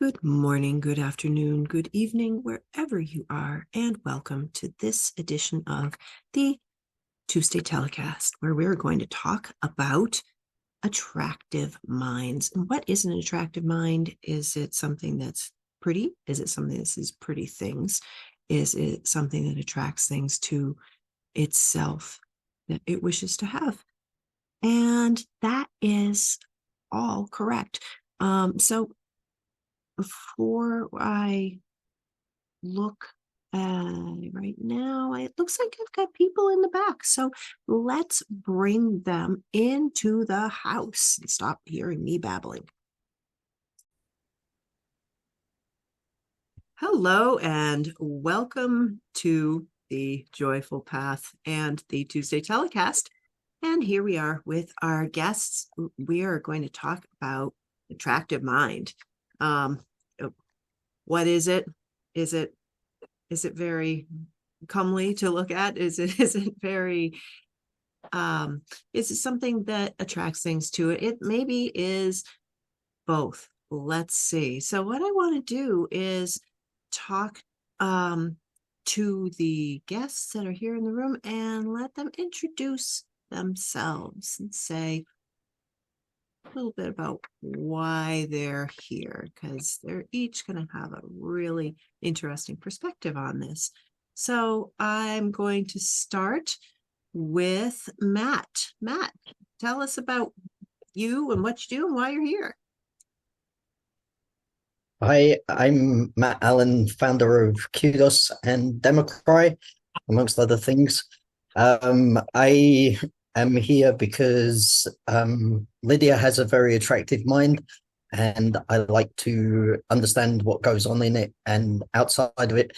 Good morning, good afternoon, good evening, wherever you are, and welcome to this edition of the Tuesday Telecast, where we're going to talk about attractive minds. And what is an attractive mind? Is it something that's pretty? Is it something that says pretty things? Is it something that attracts things to itself that it wishes to have? And that is all correct. So before I look right now, it looks like I've got people in the back. So let's bring them into the house and stop hearing me babbling. Hello and welcome to the Joyful Path and the Tuesday Telecast. And here we are with our guests. We are going to talk about attractive mind. What is it? Is it very comely to look at? Is it very is it something that attracts things to it? It maybe is both. Let's see. So what I want to do is talk to the guests that are here in the room and let them introduce themselves and say a little bit about why they're here, because they're each going to have a really interesting perspective on this. So I'm going to start with Matt. Matt, tell us about you and what you do and why you're here. Hi, I'm Matt Allen, founder of Kudos and Democry, amongst other things. I am here because Lydia has a very attractive mind, and I like to understand what goes on in it and outside of it.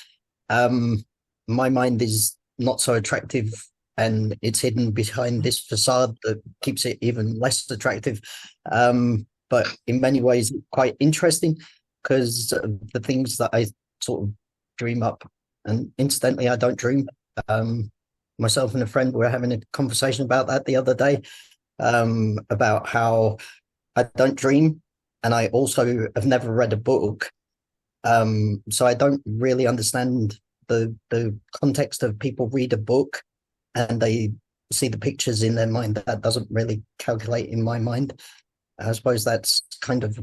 My mind is not so attractive, and it's hidden behind this facade that keeps it even less attractive. But in many ways, quite interesting because the things that I sort of dream up, and incidentally, I don't dream. Myself and a friend were having a conversation about that the other day, about how I don't dream, and I also have never read a book, so I don't really understand the context of people read a book and they see the pictures in their mind. That doesn't really calculate in my mind. I suppose that's kind of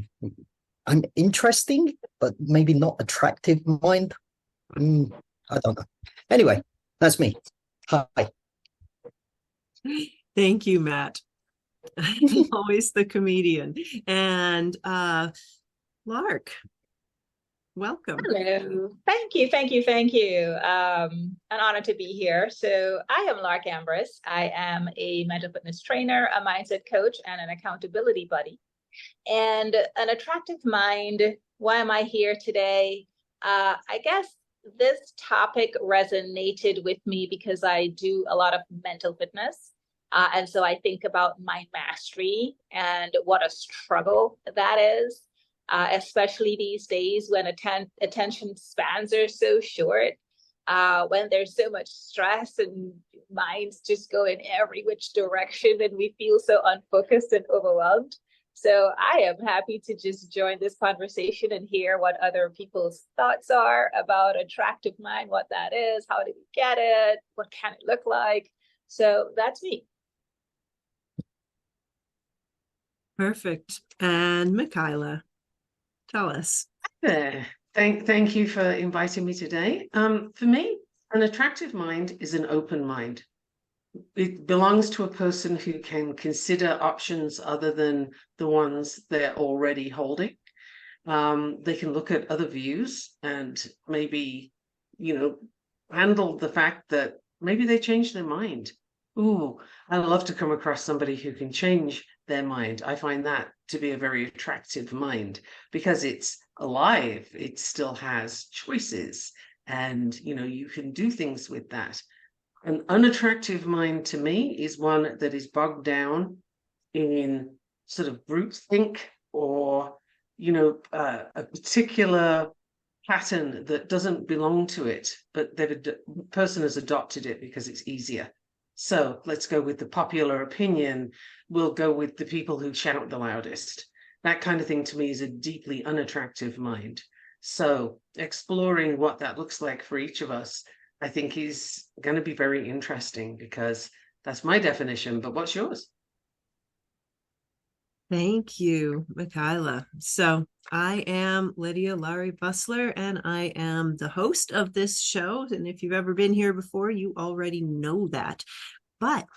an interesting, but maybe not attractive mind. I don't know. Anyway, that's me. Hi. Thank you, Matt. Always the comedian. And Lark, welcome. Hello. Thank you. An honor to be here. So I am Lark Ambris. I am a mental fitness trainer, a mindset coach, and an accountability buddy. And an attractive mind. Why am I here today? I guess this topic resonated with me because I do a lot of mental fitness. And so I think about mind mastery and what a struggle that is, especially these days when attention spans are so short, when there's so much stress and minds just go in every which direction and we feel so unfocused and overwhelmed. So I am happy to just join this conversation and hear what other people's thoughts are about attractive mind, what that is, how do we get it, what can it look like. So that's me. Perfect. And Michaela, tell us. There. Thank you for inviting me today. For me, an attractive mind is an open mind. It belongs to a person who can consider options other than the ones they're already holding. They can look at other views and maybe, handle the fact that maybe they change their mind. Ooh, I love to come across somebody who can change their mind. I find that to be a very attractive mind because it's alive. It still has choices and, you can do things with that. An unattractive mind to me is one that is bogged down in sort of groupthink or, a particular pattern that doesn't belong to it, but the person has adopted it because it's easier. So let's go with the popular opinion. We'll go with the people who shout the loudest. that kind of thing to me is a deeply unattractive mind. So exploring what that looks like for each of us, I think is going to be very interesting, because that's my definition. But what's yours? Thank you, Michaela. So I am Lydia Lowery Busler, and I am the host of this show. And if you've ever been here before, you already know that. But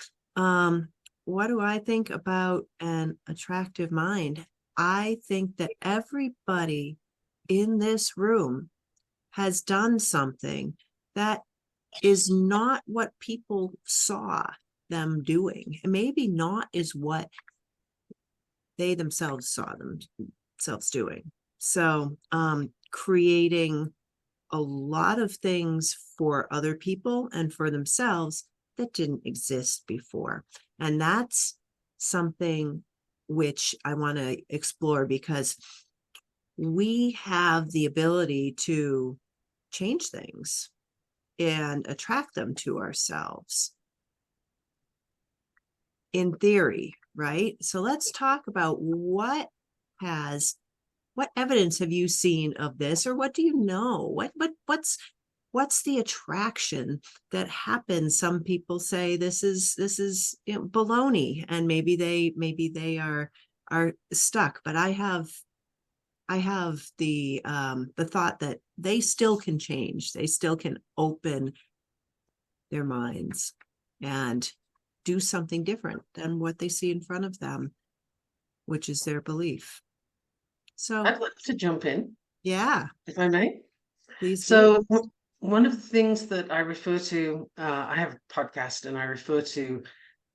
what do I think about an attractive mind? I think that everybody in this room has done something that is not what people saw them doing. And maybe not is what they themselves saw themselves doing. So creating a lot of things for other people and for themselves that didn't exist before. And that's something which I want to explore, because we have the ability to change things and attract them to ourselves. In theory, right? So let's talk about what evidence have you seen of this, or what do you know? What's the attraction that happens? Some people say this is baloney, and maybe they are stuck. But I have the thought that they still can change. They still can open their minds and do something different than what they see in front of them, which is their belief. So I'd like to jump in. Yeah. If I may. Please so do. One of the things that I refer to, I have a podcast and I refer to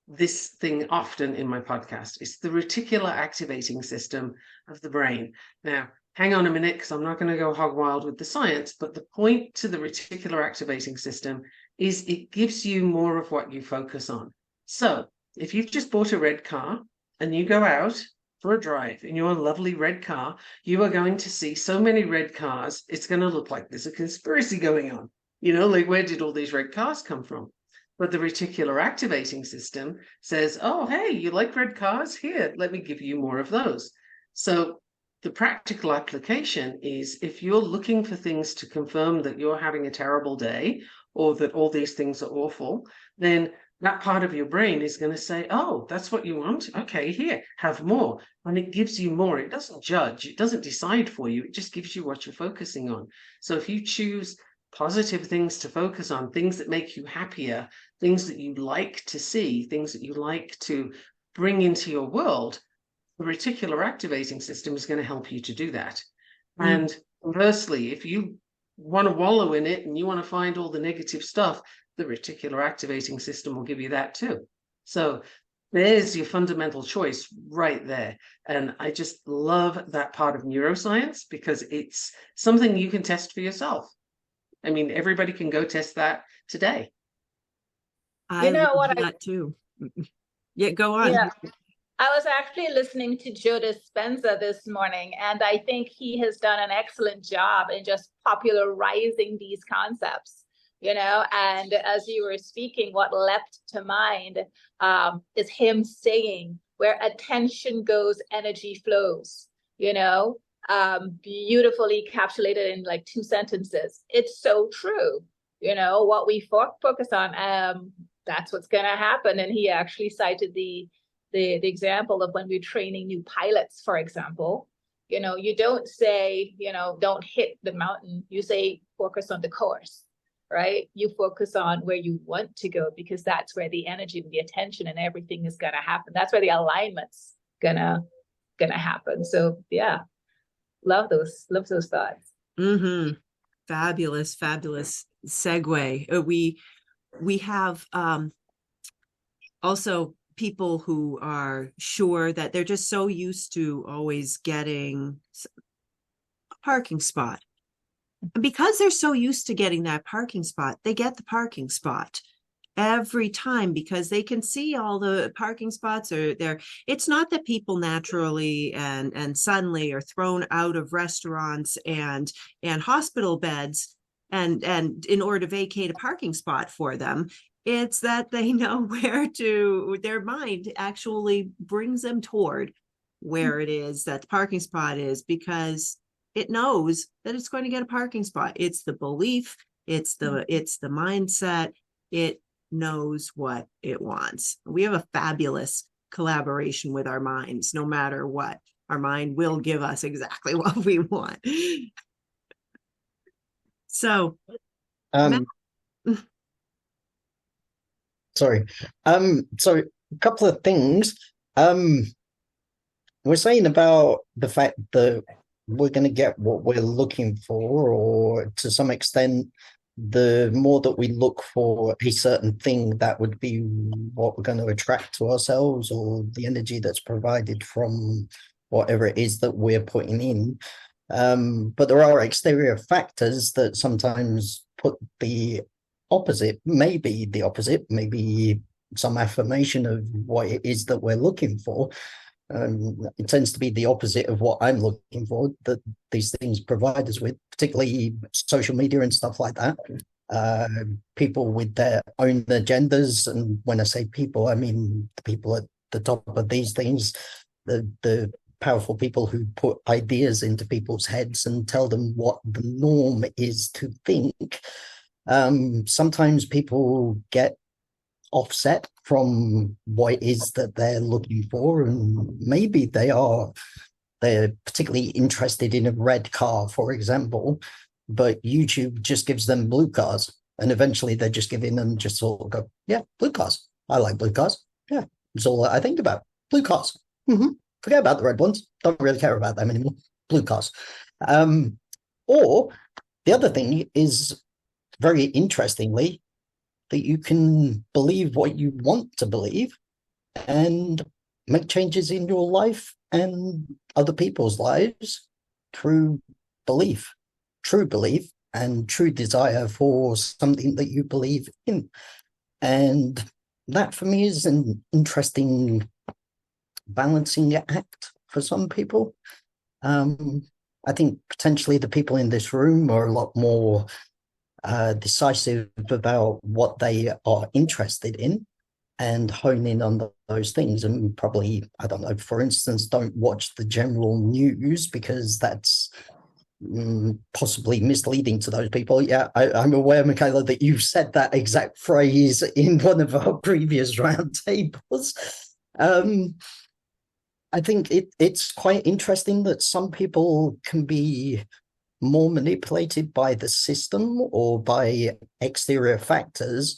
this thing often in my podcast. It's the reticular activating system of the brain. Now, hang on a minute, because I'm not going to go hog wild with the science, but the point to the reticular activating system is it gives you more of what you focus on. So if you've just bought a red car and you go out for a drive in your lovely red car, you are going to see so many red cars, it's going to look like there's a conspiracy going on. Like, where did all these red cars come from? But the reticular activating system says, oh, hey, you like red cars? Here, let me give you more of those. So the practical application is, if you're looking for things to confirm that you're having a terrible day or that all these things are awful, then that part of your brain is going to say, oh, that's what you want? Okay, here, have more. And it gives you more. It doesn't judge. It doesn't decide for you. It just gives you what you're focusing on. So if you choose positive things to focus on, things that make you happier, things that you like to see, things that you like to bring into your world, the reticular activating system is going to help you to do that. And conversely, if you want to wallow in it and you want to find all the negative stuff, the reticular activating system will give you that too. So there's your fundamental choice right there. And I just love that part of neuroscience, because it's something you can test for yourself. I mean, everybody can go test that today. I love that too. Yeah, go on. Yeah. I was actually listening to Joe Dispenza this morning, and I think he has done an excellent job in just popularizing these concepts. And as you were speaking, what leapt to mind is him saying, where attention goes, energy flows, beautifully encapsulated in like 2 sentences. It's so true. What we focus on, that's what's going to happen. And he actually cited the example of when we're training new pilots, for example. You don't say, don't hit the mountain. You say, focus on the course. Right? You focus on where you want to go, because that's where the energy and the attention and everything is going to happen. That's where the alignment's gonna happen. So yeah, love those thoughts. Fabulous segue. We have also people who are sure that they're just so used to always getting a parking spot. And because they're so used to getting that parking spot, they get the parking spot every time, because they can see all the parking spots are there. It's not that people naturally and suddenly are thrown out of restaurants and hospital beds and in order to vacate a parking spot for them. It's that they know where to, their mind actually brings them toward where it is that the parking spot is, because it knows that it's going to get a parking spot. It's the belief, it's the mindset. It knows what it wants. We have a fabulous collaboration with our minds. No matter what, our mind will give us exactly what we want. So sorry. So a couple of things. We're saying about the fact that we're going to get what we're looking for, or to some extent, the more that we look for a certain thing, that would be what we're going to attract to ourselves, or the energy that's provided from whatever it is that we're putting in. But there are exterior factors that sometimes put the opposite, maybe some affirmation of what it is that we're looking for. It tends to be the opposite of what I'm looking for, that these things provide us with, particularly social media and stuff like that. People with their own agendas, and when I say people, I mean the people at the top of these things, the powerful people who put ideas into people's heads and tell them what the norm is to think. Sometimes people get offset from what it is that they're looking for, and maybe they're particularly interested in a red car, for example, but YouTube just gives them blue cars, and eventually they're just giving them, just sort of go, yeah, blue cars, I like blue cars, yeah, it's all I think about, blue cars. Forget about the red ones, don't really care about them anymore, blue cars. Or the other thing is, very interestingly, that you can believe what you want to believe and make changes in your life and other people's lives through belief, true belief, and true desire for something that you believe in. And that, for me, is an interesting balancing act for some people. I think potentially the people in this room are a lot more decisive about what they are interested in and hone in on those things, and probably, I don't know, for instance, don't watch the general news, because that's possibly misleading to those people. Yeah, I'm aware, Michaela, that you've said that exact phrase in one of our previous roundtables. I think it's quite interesting that some people can be more manipulated by the system or by exterior factors,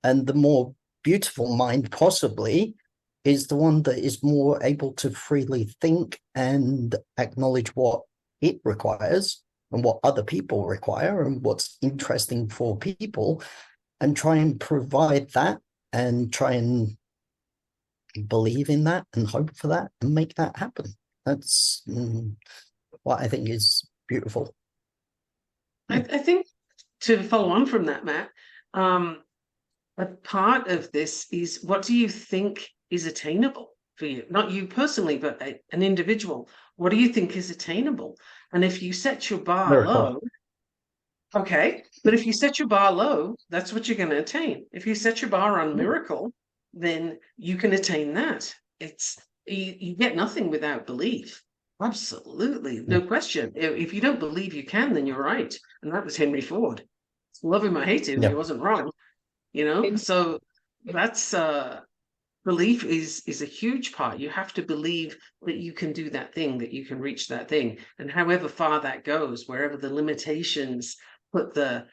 and the more beautiful mind possibly is the one that is more able to freely think and acknowledge what it requires and what other people require and what's interesting for people, and try and provide that and try and believe in that and hope for that and make that happen. That's what I think is beautiful. I think, to follow on from that, Matt, a part of this is, what do you think is attainable for you? Not you personally, but an individual. What do you think is attainable? And if you set your bar low, okay, but if you set your bar low, that's what you're going to attain. If you set your bar on miracle, then you can attain that. It's you get nothing without belief. Absolutely, no question. If you don't believe you can, then you're right. And that was Henry Ford. Love him or hate him, he wasn't wrong. So that's belief is a huge part. You have to believe that you can do that thing, that you can reach that thing, and however far that goes, wherever the limitations put the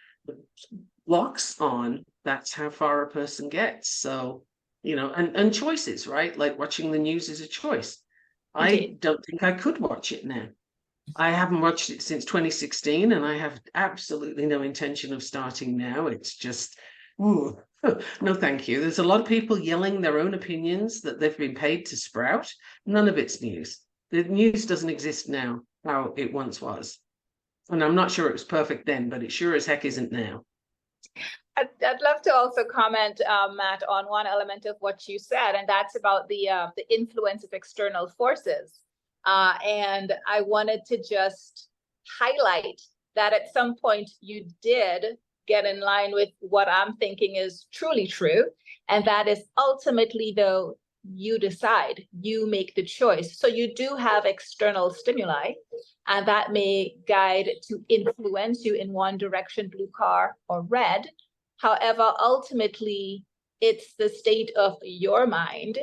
blocks on, that's how far a person gets. So, and choices, right? Like watching the news is a choice. I don't think I could watch it now. I haven't watched it since 2016, and I have absolutely no intention of starting now. It's just, no, thank you. There's a lot of people yelling their own opinions that they've been paid to sprout. None of it's news. The news doesn't exist now how it once was. And I'm not sure it was perfect then, but it sure as heck isn't now. I'd love to also comment, Matt, on one element of what you said, and that's about the influence of external forces. And I wanted to just highlight that at some point you did get in line with what I'm thinking is truly true. And that is, ultimately, though, you decide, you make the choice. So you do have external stimuli, and that may guide to influence you in one direction, blue car or red. However, ultimately, it's the state of your mind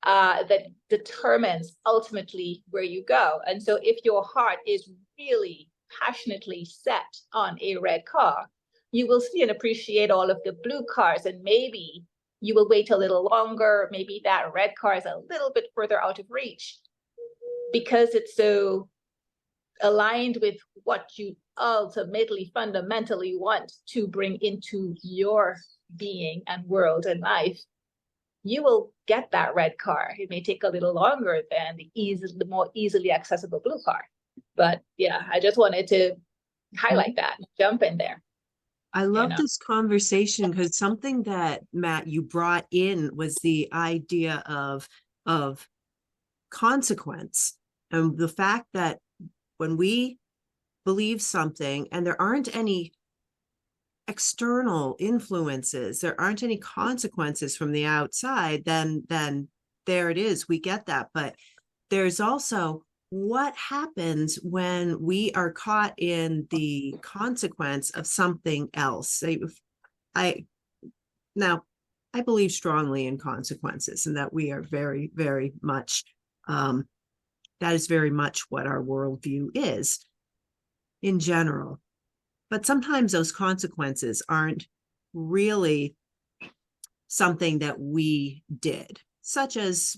that determines ultimately where you go. And so if your heart is really passionately set on a red car, you will see and appreciate all of the blue cars, and maybe you will wait a little longer. Maybe that red car is a little bit further out of reach because it's so aligned with what you ultimately fundamentally want to bring into your being and world and life. You will get that red car. It may take a little longer than the more easily accessible blue car. But yeah, I just wanted to highlight that, jump in there. I love this conversation because something that, Matt, you brought in was the idea of consequence, and the fact that when we believe something and there aren't any external influences, there aren't any consequences from the outside, then there it is, we get that. But there's also what happens when we are caught in the consequence of something else. I believe strongly in consequences, and that we are very, very much that is very much what our worldview is in general. But sometimes those consequences aren't really something that we did, such as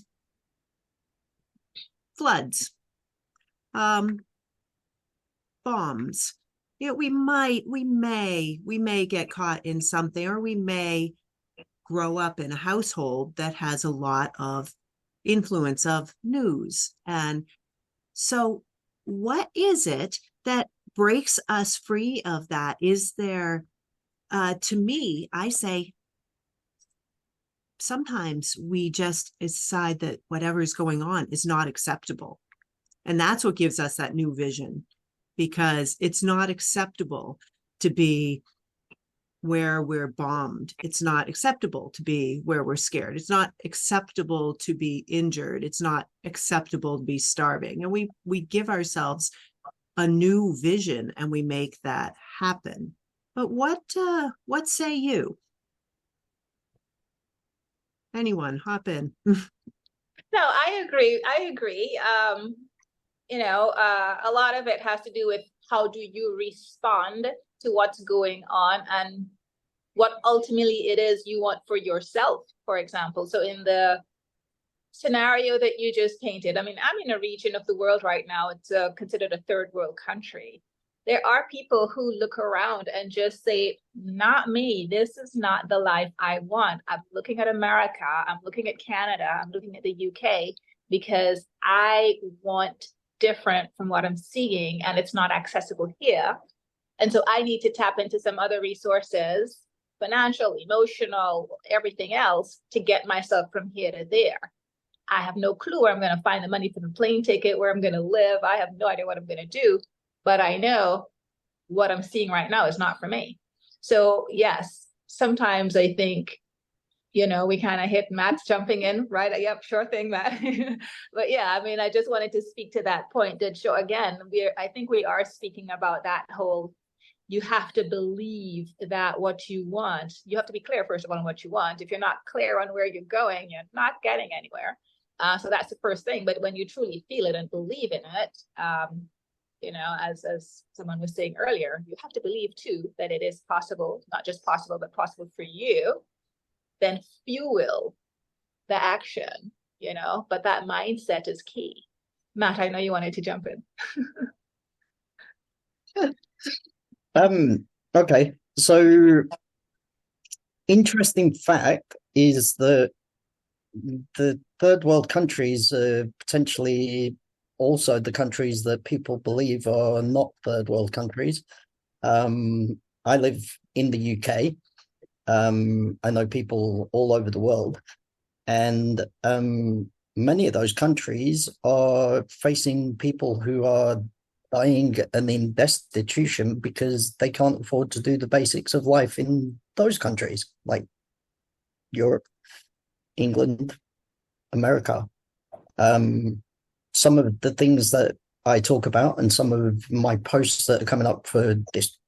floods, bombs. You know, we may get caught in something, or we may grow up in a household that has a lot of influence of news. And so what is it that breaks us free of that? Is there, to me, I say, sometimes we just decide that whatever is going on is not acceptable. And that's what gives us that new vision, because it's not acceptable to be where we're bombed. It's not acceptable to be where we're scared. It's not acceptable to be injured. It's not acceptable to be starving. And we give ourselves a new vision and we make that happen. But what say you? Anyone, hop in. No, I agree. A lot of it has to do with how do you respond to what's going on and what ultimately it is you want for yourself, for example. So in the scenario that you just painted, I mean, I'm in a region of the world right now, it's considered a third world country. There are people who look around and just say, not me, this is not the life I want. I'm looking at America, I'm looking at Canada, I'm looking at the UK, because I want different from what I'm seeing and it's not accessible here. And so I need to tap into some other resources, financial, emotional, everything else, to get myself from here to there. I have no clue where I'm going to find the money for the plane ticket, where I'm going to live. I have no idea what I'm going to do, but I know what I'm seeing right now is not for me. So yes, sometimes I think, we kind of hit Matt's jumping in, right? Yep, sure thing, Matt. But yeah, I mean, I just wanted to speak to that point that show again, I think we are speaking about that whole, you have to believe that what you want, you have to be clear first of all on what you want. If you're not clear on where you're going, you're not getting anywhere. So that's the first thing. But when you truly feel it and believe in it, as someone was saying earlier, you have to believe too that it is possible, not just possible, but possible for you. Then fuel the action, but that mindset is key. Matt, I know you wanted to jump in. Okay. So interesting fact is that the third world countries are potentially also the countries that people believe are not third world countries. I live in the UK. I know people all over the world, and many of those countries are facing people who are dying and in destitution because they can't afford to do the basics of life in those countries, like Europe, England, America. Some of the things that I talk about and some of my posts that are coming up for this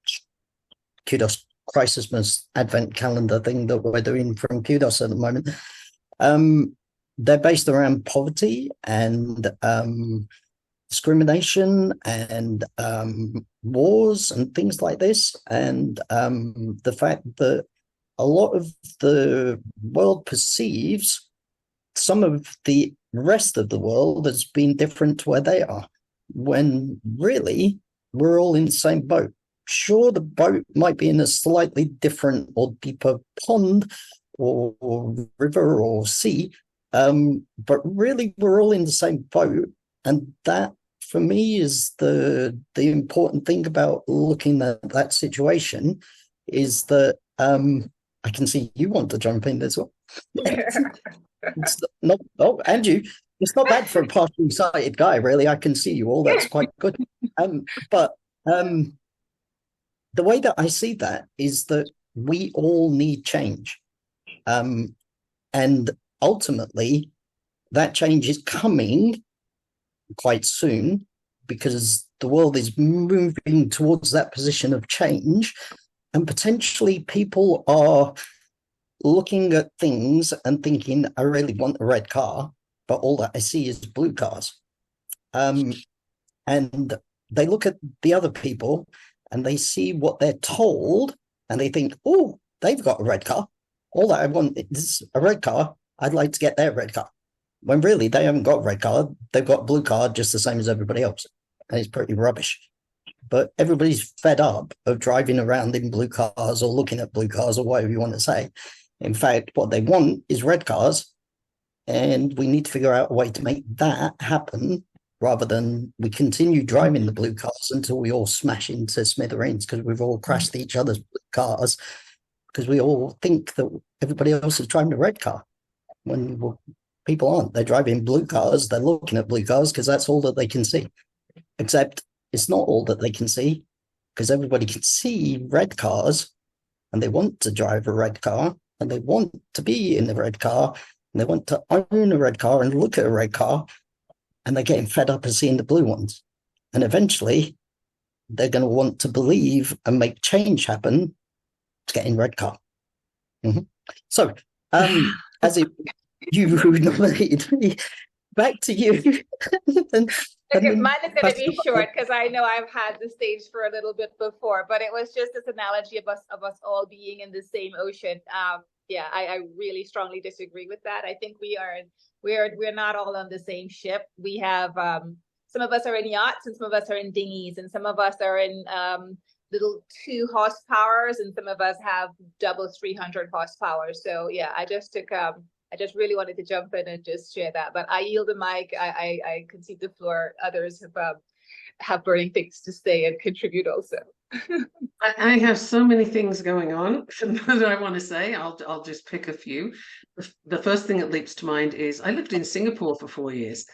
Kudos Christmas Advent calendar thing that we're doing from Kudos at the moment, they're based around poverty and discrimination and wars and things like this, and the fact that a lot of the world perceives some of the rest of the world as being different to where they are, when really we're all in the same boat. Sure, the boat might be in a slightly different or deeper pond or river or sea, but really we're all in the same boat. And that, for me, is the important thing about looking at that situation, is that I can see you want to jump in as well. It's not, oh, and you. It's not bad for a partially sighted guy, really. I can see you all. That's quite good. But the way that I see that is that we all need change. And ultimately, that change is coming quite soon, because the world is moving towards that position of change, and potentially people are looking at things and thinking, I really want a red car, but all that I see is blue cars. And they look at the other people and they see what they're told and they think, oh, they've got a red car. All that I want is a red car. I'd like to get their red car. When really they haven't got a red car. They've got a blue car just the same as everybody else. And it's pretty rubbish. But everybody's fed up of driving around in blue cars or looking at blue cars or whatever you want to say. In fact, what they want is red cars. And we need to figure out a way to make that happen, rather than we continue driving the blue cars until we all smash into smithereens because we've all crashed each other's cars, because we all think that everybody else is driving a red car, when people aren't. They're driving blue cars. They're looking at blue cars because that's all that they can see. Except it's not all that they can see, because everybody can see red cars and they want to drive a red car and they want to be in the red car and they want to own a red car and look at a red car, and they're getting fed up of seeing the blue ones. And eventually they're going to want to believe and make change happen to get in red car. Mm-hmm. So, as you nominated me, back to you. Okay, mine is going to be short because I know I've had the stage for a little bit before, but it was just this analogy of us all being in the same ocean. Yeah, I really strongly disagree with that. I think we're not all on the same ship. We have some of us are in yachts and some of us are in dinghies, and some of us are in little 2 horsepowers, and some of us have double 300 horsepower. So yeah, I just really wanted to jump in and just share that. But I yield the mic. I concede the floor. Others have burning things to say and contribute also. I have so many things going on that I want to say. I'll just pick a few. The first thing that leaps to mind is I lived in Singapore for 4 years,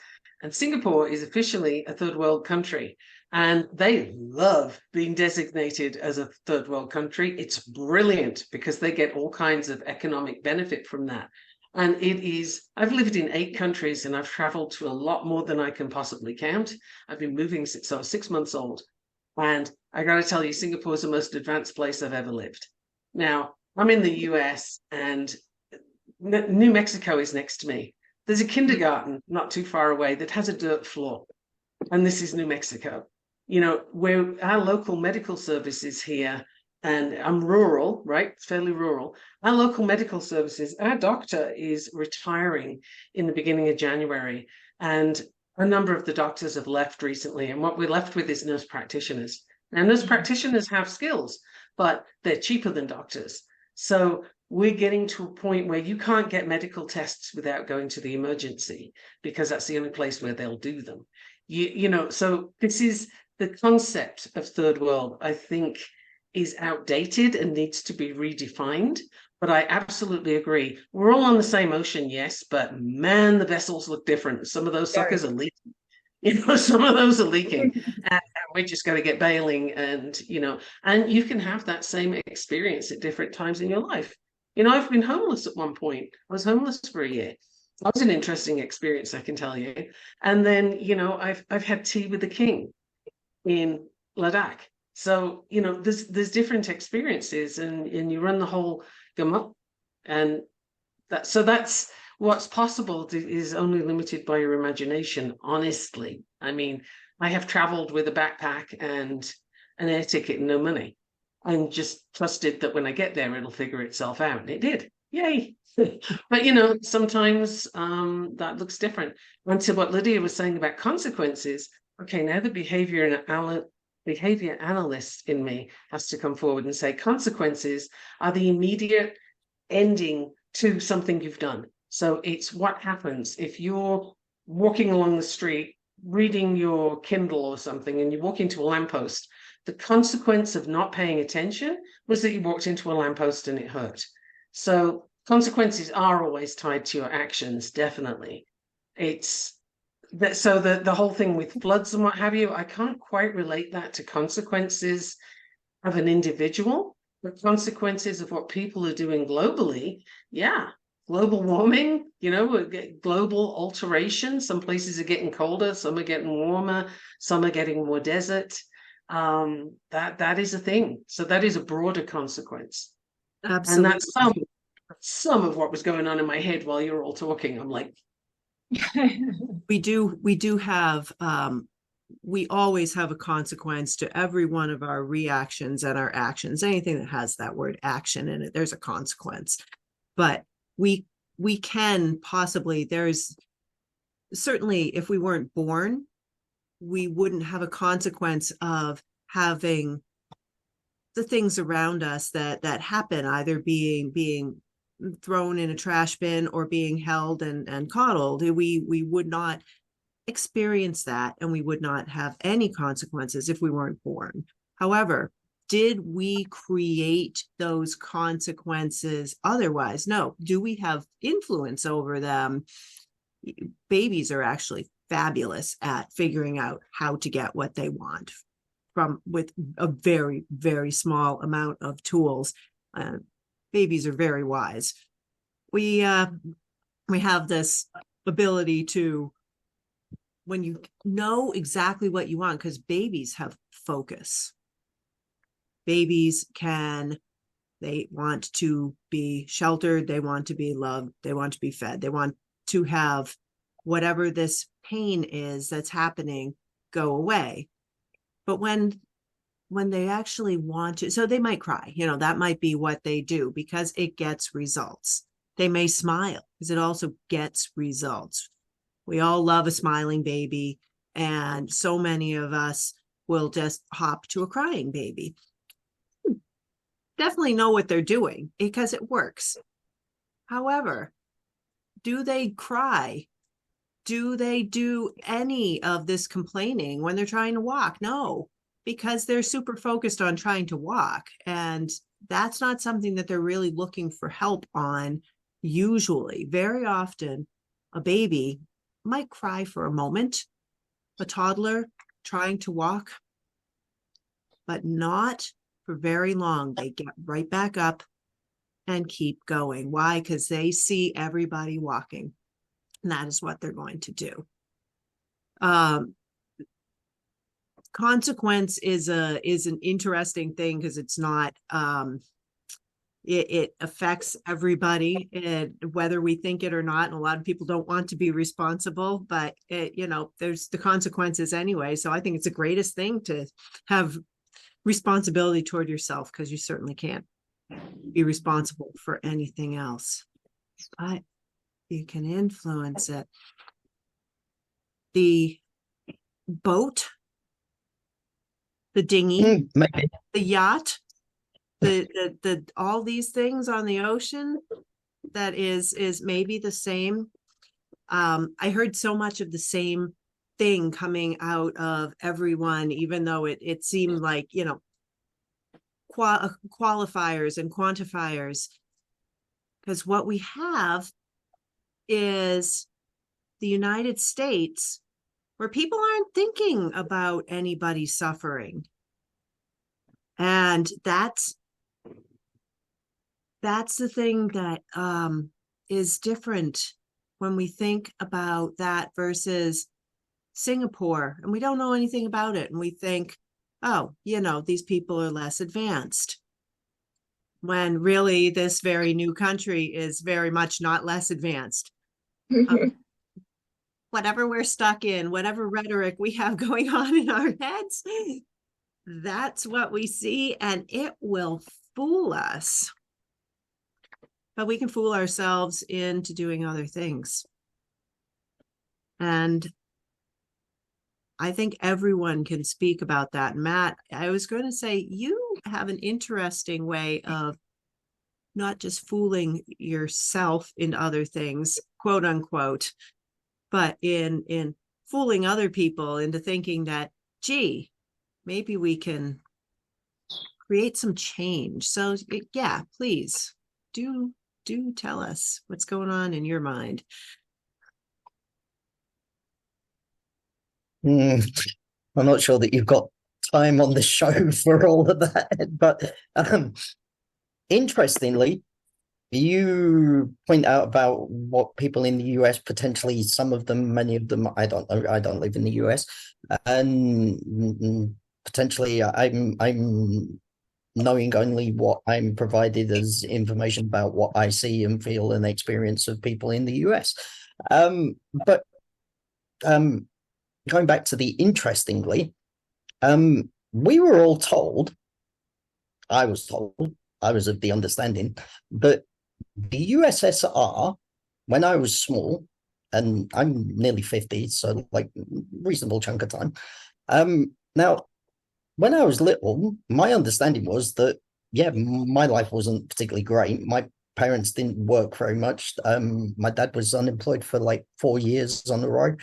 and Singapore is officially a third world country, and they love being designated as a third world country. It's brilliant because they get all kinds of economic benefit from that. And I've lived in 8 countries and I've traveled to a lot more than I can possibly count. I've been moving since I was 6 months old. And I got to tell you, Singapore is the most advanced place I've ever lived. Now, I'm in the US and New Mexico is next to me. There's a kindergarten not too far away that has a dirt floor. And this is New Mexico. You know, where our local medical services here, and I'm rural, right? Fairly rural. Our local medical services, our doctor is retiring in the beginning of January. And a number of the doctors have left recently, and what we're left with is nurse practitioners. Now, nurse practitioners have skills, but they're cheaper than doctors. So we're getting to a point where you can't get medical tests without going to the emergency, because that's the only place where they'll do them. You know, so this is the concept of third world, I think, is outdated and needs to be redefined. But I absolutely agree. We're all on the same ocean, yes, but man, the vessels look different. Some of those suckers are leaking. You know, some of those are leaking, and we're just going to get bailing. And you know, and you can have that same experience at different times in your life. You know, I've been homeless at one point. I was homeless for a year, That was an interesting experience, I can tell you. And then, I've had tea with the king in Ladakh. So, there's different experiences, and you run the whole gamut. And that's what's possible is only limited by your imagination, honestly. I mean, I have traveled with a backpack and an air ticket and no money, and just trusted that when I get there, it'll figure itself out. And it did. Yay. But sometimes that looks different. And to what Lydia was saying about consequences, okay, now the behavior analyst in me has to come forward and say consequences are the immediate ending to something you've done. So it's what happens if you're walking along the street reading your Kindle or something and you walk into a lamppost. The consequence of not paying attention was that you walked into a lamppost and it hurt. So consequences are always tied to your actions, definitely. It's that, so the whole thing with floods and what have you, I can't quite relate that to consequences of an individual. The consequences of what people are doing globally, yeah, global warming, global alteration. Some places are getting colder, some are getting warmer, some are getting more desert. That is a thing. So that is a broader consequence. Absolutely. And that's some of what was going on in my head while you were all talking. I'm like, we do have we always have a consequence to every one of our reactions and our actions. Anything that has that word action in it, there's a consequence. But we can possibly, there's certainly, if we weren't born, we wouldn't have a consequence of having the things around us that happen, either being thrown in a trash bin or being held and coddled. We would not experience that, and we would not have any consequences if we weren't born. However, did we create those consequences otherwise? No. Do we have influence over them? Babies are actually fabulous at figuring out how to get what they want with a very, very small amount of tools. Babies are very wise. We have this ability to, when you know exactly what you want, because babies have focus. Babies they want to be sheltered, they want to be loved, they want to be fed, they want to have whatever this pain is that's happening go away. But when they actually want to, so they might cry, that might be what they do because it gets results. They may smile because it also gets results. We all love a smiling baby, and so many of us will just hop to a crying baby. Definitely know what they're doing because it works. However, do they cry? Do they do any of this complaining when they're trying to walk? No, because they're super focused on trying to walk. And that's not something that they're really looking for help on usually. Very often, a baby might cry for a moment, a toddler trying to walk, but not for very long. They get right back up and keep going. Why? Because they see everybody walking, and that is what they're going to do. Consequence is an interesting thing because it's not it affects everybody, whether we think it or not. And a lot of people don't want to be responsible, but there's the consequences anyway. So I think it's the greatest thing to have responsibility toward yourself, because you certainly can't be responsible for anything else, but you can influence it. The boat, the dinghy, the yacht, the all these things on the ocean, that is maybe the same. I heard so much of the same thing coming out of everyone, even though it seemed like qualifiers and quantifiers, because what we have is the United States, where people aren't thinking about anybody suffering. And that's the thing that is different when we think about that versus Singapore, and we don't know anything about it, and we think, oh, these people are less advanced, when really this very new country is very much not less advanced. Whatever we're stuck in, whatever rhetoric we have going on in our heads, that's what we see, and it will fool us. But we can fool ourselves into doing other things. And I think everyone can speak about that. Matt, I was going to say, you have an interesting way of not just fooling yourself into other things, quote unquote, but in fooling other people into thinking that, gee, maybe we can create some change. So yeah, please do tell us what's going on in your mind. I'm not sure that you've got time on the show for all of that, but interestingly, you point out about what people in the US, potentially some of them, many of them, I don't know, I don't live in the US, and potentially I'm knowing only what I'm provided as information about what I see and feel and experience of people in the US. But going back to the interestingly, we were all told, I was of the understanding that the USSR, when I was small, and I'm nearly 50, so like reasonable chunk of time. Now, when I was little, my understanding was that, yeah, my life wasn't particularly great. My parents didn't work very much. My dad was unemployed for like 4 years on the road.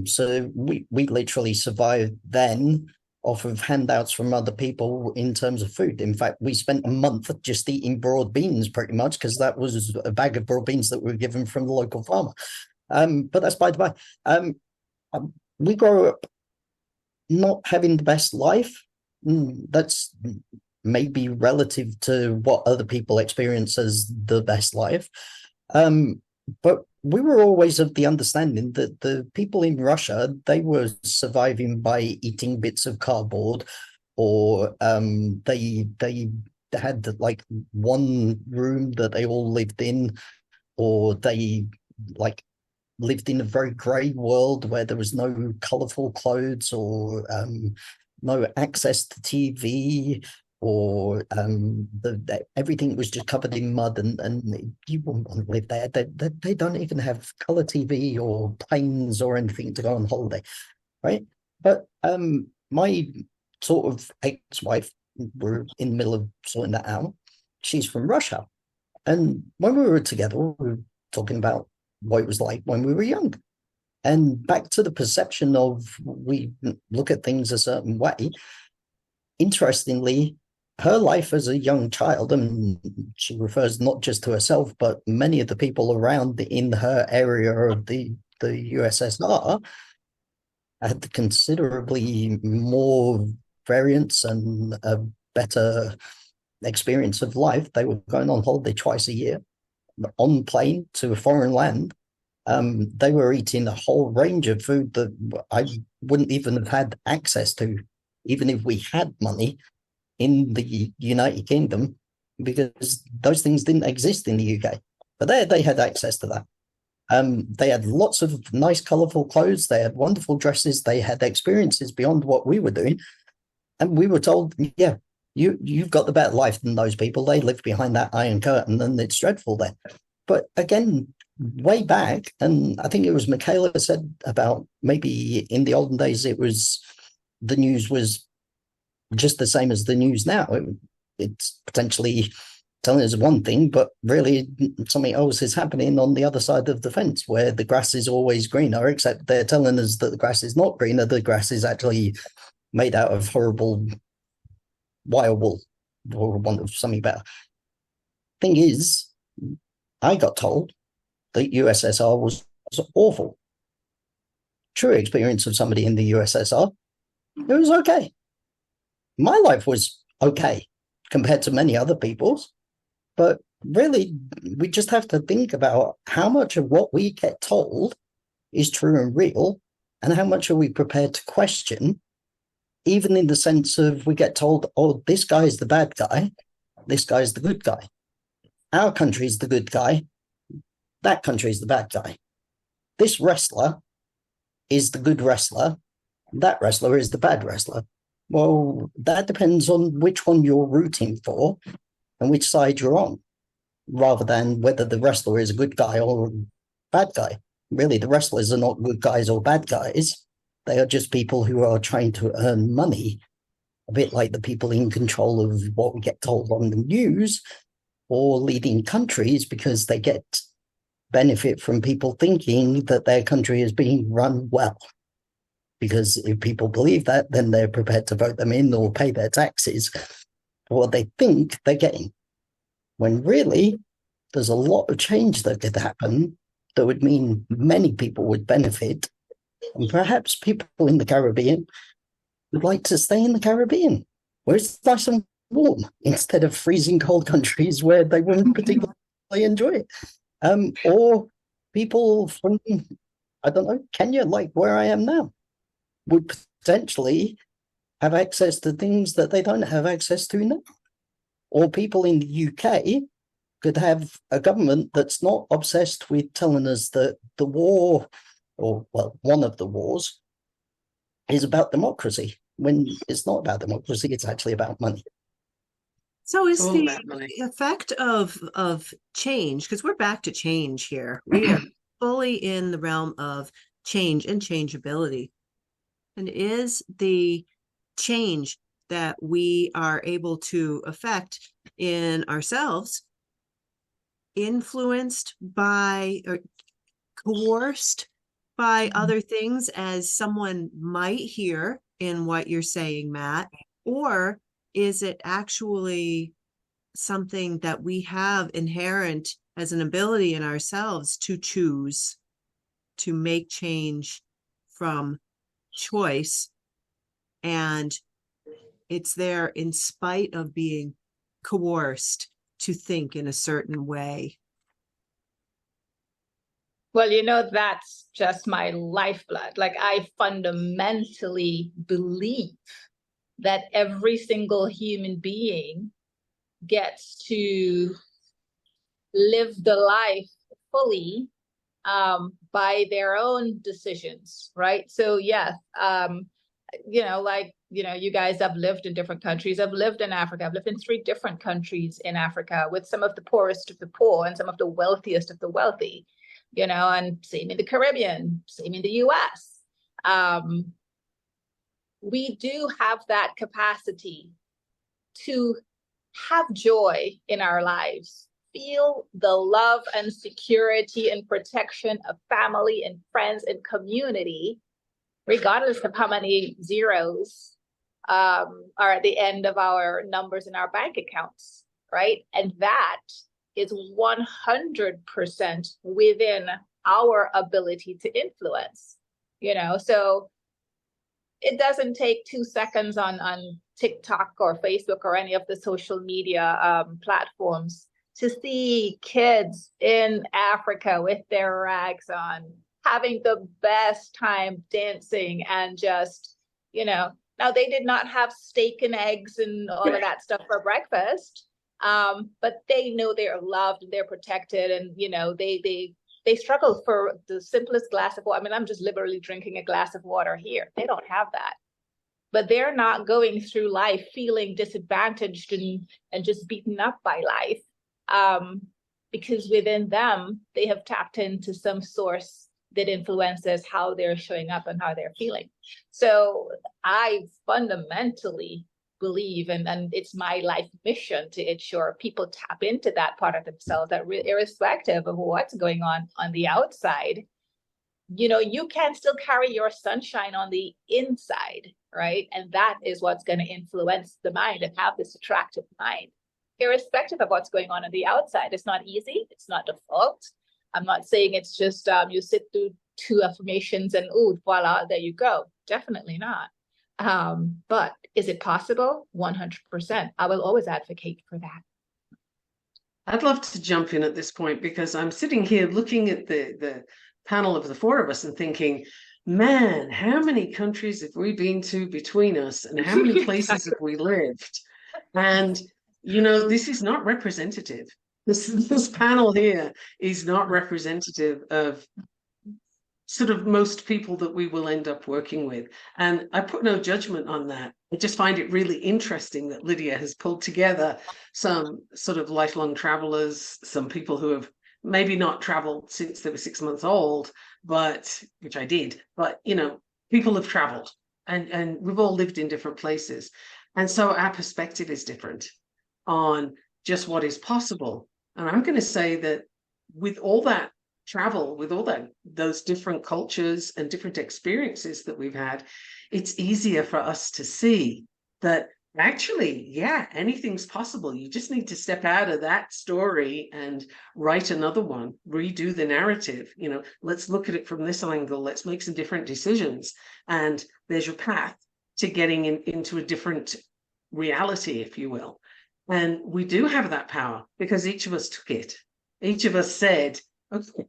So we literally survived then off of handouts from other people in terms of food. In fact, we spent a month just eating broad beans pretty much, because that was a bag of broad beans that we were given from the local farmer. But that's by the by. We grew up not having the best life. That's maybe relative to what other people experience as the best life. But we were always of the understanding that the people in Russia, they were surviving by eating bits of cardboard, or they had like one room that they all lived in, or they like lived in a very grey world where there was no colourful clothes, or no access to TV, or everything was just covered in mud, and you wouldn't want to live there. They don't even have colour TV or planes or anything to go on holiday, right? But my sort of ex-wife, we're in the middle of sorting that out. She's from Russia, and when we were together, we were talking about what it was like when we were young. And back to the perception of we look at things a certain way. Interestingly, her life as a young child, and she refers not just to herself, but many of the people around in her area of the USSR, had considerably more variance and a better experience of life. They were going on holiday twice a year, on plane to a foreign land. They were eating a whole range of food that I wouldn't even have had access to, even if we had money in the United Kingdom, because those things didn't exist in the UK. But there they had access to that. They had lots of nice, colourful clothes. They had wonderful dresses. They had experiences beyond what we were doing. And we were told, yeah, you've got the better life than those people. They live behind that iron curtain, and it's dreadful there. But again, way back, and I think it was Michaela said about maybe in the olden days, it was the news was just the same as the news now. It's potentially telling us one thing, but really something else is happening on the other side of the fence, where the grass is always greener, except they're telling us that the grass is not greener. The grass is actually made out of horrible wire wool, or want of something better. Thing is, I got told that USSR was awful. True experience of somebody in the USSR, it was okay. My life was okay compared to many other people's, but really, we just have to think about how much of what we get told is true and real, and how much are we prepared to question, even in the sense of we get told, oh, this guy is the bad guy, this guy is the good guy. Our country is the good guy, that country is the bad guy. This wrestler is the good wrestler, that wrestler is the bad wrestler. Well, that depends on which one you're rooting for and which side you're on, rather than whether the wrestler is a good guy or a bad guy. Really, the wrestlers are not good guys or bad guys. They are just people who are trying to earn money, a bit like the people in control of what we get told on the news or leading countries, because they get benefit from people thinking that their country is being run well. Because if people believe that, then they're prepared to vote them in or pay their taxes for what they think they're getting. When really, there's a lot of change that could happen that would mean many people would benefit. And perhaps people in the Caribbean would like to stay in the Caribbean, where it's nice and warm, instead of freezing cold countries where they wouldn't particularly enjoy it. Or people from, I don't know, Kenya, like where I am now, would potentially have access to things that they don't have access to now. Or people in the UK could have a government that's not obsessed with telling us that the war, or, well, one of the wars, is about democracy, when it's not about democracy, it's actually about money. So is It's all the about money. effect of change, because we're back to change here. We are fully in the realm of change and changeability. And is the change that we are able to affect in ourselves influenced by or coerced by other things, as someone might hear in what you're saying, Matt? Or is it actually something that we have inherent as an ability in ourselves to choose to make change from choice, and it's there in spite of being coerced to think in a certain way? Well, that's just my lifeblood. Like, I fundamentally believe that every single human being gets to live the life fully by their own decisions, right? So yes, you guys have lived in different countries. I've lived in Africa. I've lived in 3 different countries in Africa, with some of the poorest of the poor and some of the wealthiest of the wealthy, and same in the Caribbean, same in the US. We do have that capacity to have joy in our lives, feel the love and security and protection of family and friends and community, regardless of how many zeros are at the end of our numbers in our bank accounts, right? And that is 100% within our ability to influence, so it doesn't take 2 seconds on TikTok or Facebook or any of the social media platforms to see kids in Africa with their rags on, having the best time dancing and just, now they did not have steak and eggs and all of that stuff for breakfast, but they know they're loved and they're protected, and, they struggle for the simplest glass of water. I mean, I'm just literally drinking a glass of water here. They don't have that. But they're not going through life feeling disadvantaged and just beaten up by life, because within them, they have tapped into some source that influences how they're showing up and how they're feeling. So I fundamentally believe, and it's my life mission to ensure people tap into that part of themselves, that irrespective of what's going on the outside, you can still carry your sunshine on the inside, right? And that is what's going to influence the mind and have this attractive mind, irrespective of what's going on the outside. It's not easy. It's not default. I'm not saying it's just you sit through 2 affirmations and voila, there you go. Definitely not. But is it possible? 100%. I will always advocate for that. I'd love to jump in at this point because I'm sitting here looking at the panel of the four of us and thinking, man, how many countries have we been to between us, and how many places have we lived? And this is not representative. This panel here is not representative of sort of most people that we will end up working with. And I put no judgment on that. I just find it really interesting that Lydia has pulled together some sort of lifelong travelers, some people who have maybe not traveled since they were 6 months old, but which I did, but people have traveled and we've all lived in different places. And so our perspective is different on just what is possible. And I'm going to say that with all that travel, with all those different cultures and different experiences that we've had, it's easier for us to see that actually, yeah, anything's possible. You just need to step out of that story and write another one, redo the narrative. Let's look at it from this angle. Let's make some different decisions. And there's your path to getting into a different reality, if you will. And we do have that power because each of us took it. Each of us said, okay,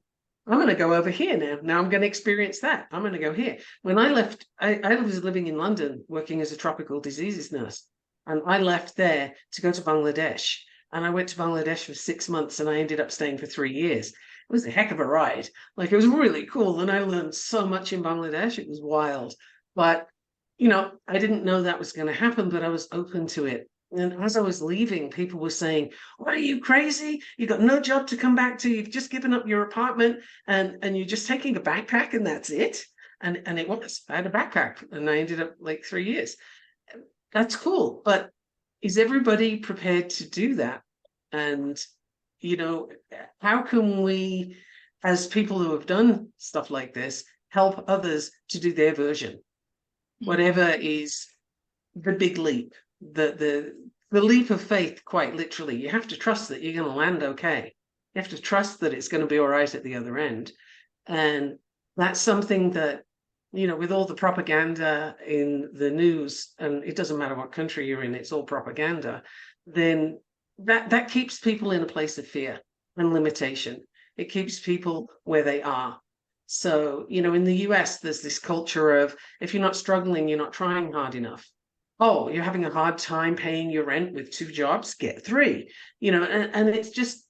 I'm going to go over here now. Now I'm going to experience that. I'm going to go here. When I left, I was living in London working as a tropical diseases nurse. And I left there to go to Bangladesh. And I went to Bangladesh for 6 months and I ended up staying for 3 years. It was a heck of a ride. Like, it was really cool. And I learned so much in Bangladesh. It was wild. But, I didn't know that was going to happen, but I was open to it. And as I was leaving, people were saying, "What, are you crazy? You got no job to come back to. You've just given up your apartment and you're just taking a backpack and that's it." And it was. I had a backpack and I ended up like 3 years. That's cool. But is everybody prepared to do that? And, how can we, as people who have done stuff like this, help others to do their version? Whatever is the big leap. The leap of faith, quite literally. You have to trust that you're going to land okay. You have to trust that it's going to be all right at the other end. And that's something that, with all the propaganda in the news, and it doesn't matter what country you're in, it's all propaganda, then that keeps people in a place of fear and limitation. It keeps people where they are. So, in the US, there's this culture of, if you're not struggling, you're not trying hard enough. Oh, you're having a hard time paying your rent with 2 jobs, get 3, and it's just,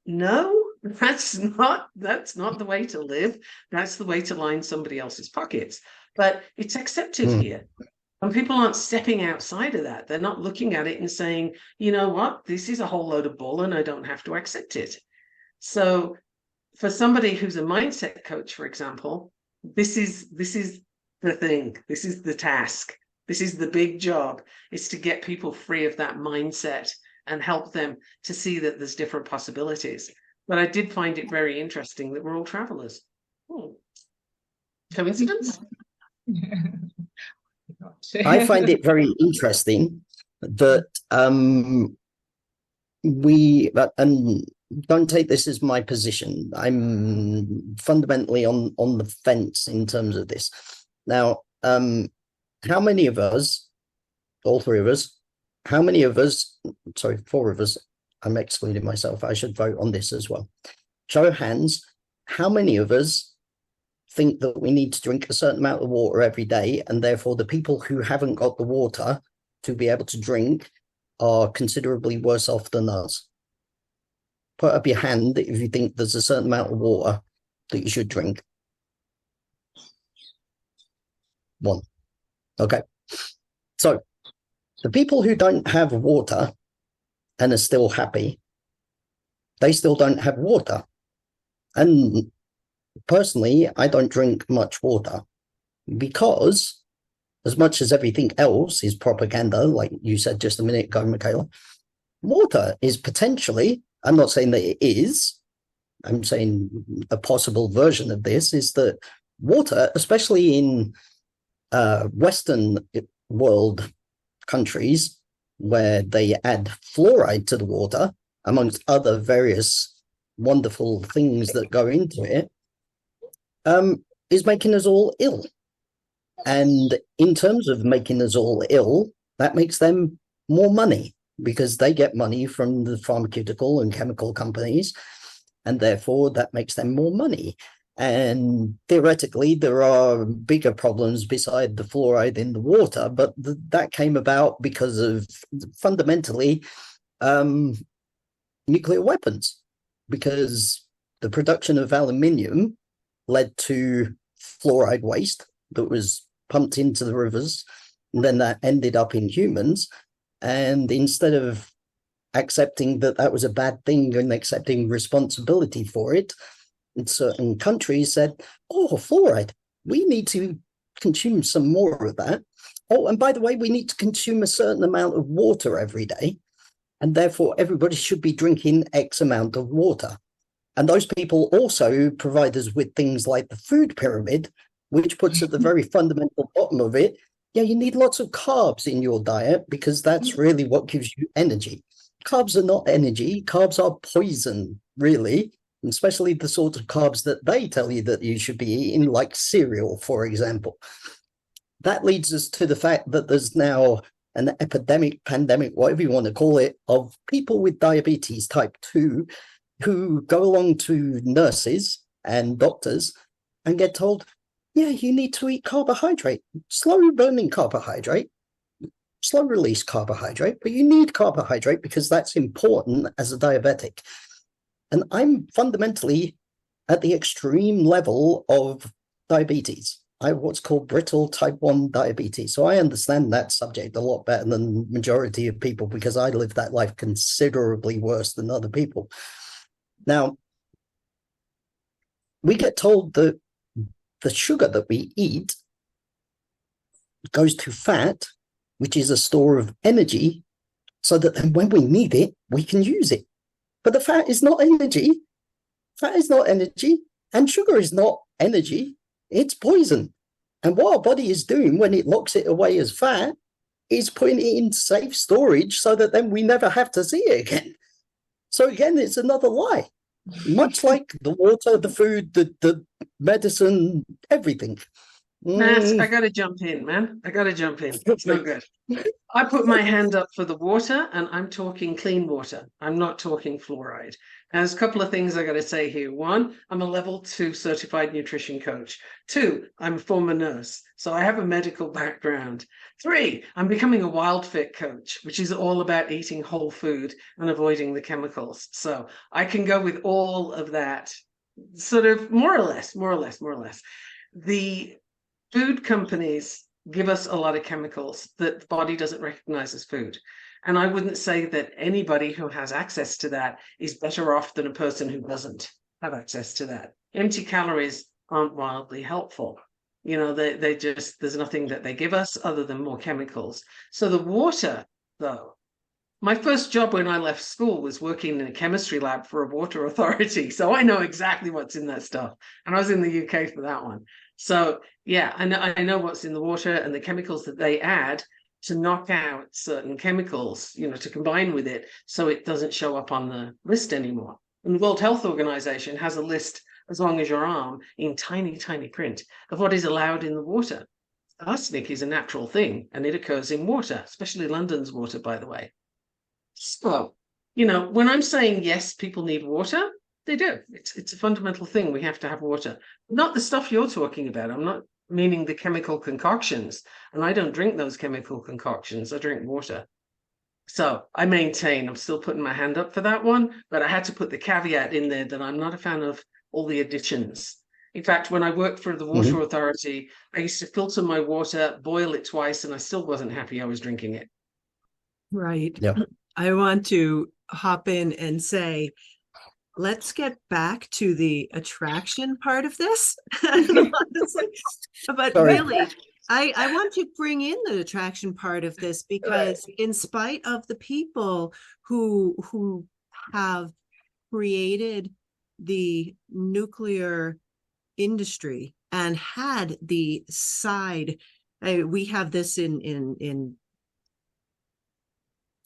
no, that's not the way to live. That's the way to line somebody else's pockets. But it's accepted here. And people aren't stepping outside of that. They're not looking at it and saying, you know what, this is a whole load of bull and I don't have to accept it. So for somebody who's a mindset coach, for example, this is the thing. This is the task. This is the big job, is to get people free of that mindset and help them to see that there's different possibilities. But I did find it very interesting that we're all travelers. Coincidence? I find it very interesting that and don't take this as my position. I'm fundamentally on the fence in terms of this. Now, how many of us, all 3 of us, sorry, 4 of us, I'm excluding myself, I should vote on this as well. Show of hands, how many of us think that we need to drink a certain amount of water every day, and therefore the people who haven't got the water to be able to drink are considerably worse off than us? Put up your hand if you think there's a certain amount of water that you should drink. 1. Okay. So the people who don't have water and are still happy, they still don't have water. And personally, I don't drink much water because, as much as everything else is propaganda, like you said just a minute ago, Michaela, water is potentially, I'm not saying that it is, I'm saying a possible version of this is that water, especially in Western world countries where they add fluoride to the water, amongst other various wonderful things that go into it, is making us all ill. And in terms of making us all ill, that makes them more money. because they get money from the pharmaceutical and chemical companies, and therefore that makes them more money. And theoretically, there are bigger problems beside the fluoride in the water, but that came about because of fundamentally nuclear weapons, because the production of aluminium led to fluoride waste that was pumped into the rivers, and then that ended up in humans. And instead of accepting that that was a bad thing and accepting responsibility for it, in certain countries said, oh, fluoride, we need to consume some more of that. Oh, and by the way, we need to consume a certain amount of water every day, and therefore everybody should be drinking X amount of water. And those people also provide us with things like the food pyramid, which puts at the very fundamental bottom of it, yeah, you need lots of carbs in your diet because that's really what gives you energy. Carbs are not energy. Carbs are poison, really, especially the sort of carbs that they tell you that you should be eating, like cereal, for example. That leads us to the fact that there's now an epidemic, pandemic, whatever you want to call it, of people with diabetes type 2 who go along to nurses and doctors and get told, yeah, you need to eat carbohydrate, slow burning carbohydrate, slow release carbohydrate, but you need carbohydrate because that's important as a diabetic. And I'm fundamentally at the extreme level of diabetes. I have what's called brittle type 1 diabetes. So I understand that subject a lot better than the majority of people because I live that life considerably worse than other people. Now, we get told that the sugar that we eat goes to fat, which is a store of energy, so that then when we need it, we can use it. But the fat is not energy. Fat is not energy, and sugar is not energy. It's poison. And what our body is doing when it locks it away as fat is putting it in safe storage so that then we never have to see it again. So again, it's another lie. Much like the water, the food, the medicine, everything. Matt, I gotta jump in, man. I gotta jump in. It's not good. I put my hand up for the water, and I'm talking clean water. I'm not talking fluoride. And there's a couple of things I gotta say here. One, I'm a level 2 certified nutrition coach. 2, I'm a former nurse, so I have a medical background. 3, I'm becoming a wild fit coach, which is all about eating whole food and avoiding the chemicals. So I can go with all of that, sort of more or less. The food companies give us a lot of chemicals that the body doesn't recognize as food. And I wouldn't say that anybody who has access to that is better off than a person who doesn't have access to that. Empty calories aren't wildly helpful. You know, they just, there's nothing that they give us other than more chemicals. So the water, though, my first job when I left school was working in a chemistry lab for a water authority. So I know exactly what's in that stuff. And I was in the UK for that one. So yeah, I know what's in the water and the chemicals that they add to knock out certain chemicals, you know, to combine with it so it doesn't show up on the list anymore. And the World Health Organization has a list as long as your arm in tiny, tiny print of what is allowed in the water. Arsenic is a natural thing and it occurs in water, especially London's water, by the way. So, you know, when I'm saying yes, people need water, they do. It's a fundamental thing. We have to have water. Not the stuff you're talking about. I'm not meaning the chemical concoctions. And I don't drink those chemical concoctions. I drink water. So I maintain I'm still putting my hand up for that one, but I had to put the caveat in there that I'm not a fan of all the additions. In fact, when I worked for the Water Authority, I used to filter my water, boil it twice, and I still wasn't happy I was drinking it. Right. Yeah. I want to hop in and say, let's get back to the attraction part of this. But Sorry. really, I want to bring in the attraction part of this because in spite of the people who have created the nuclear industry and had the side, we have this in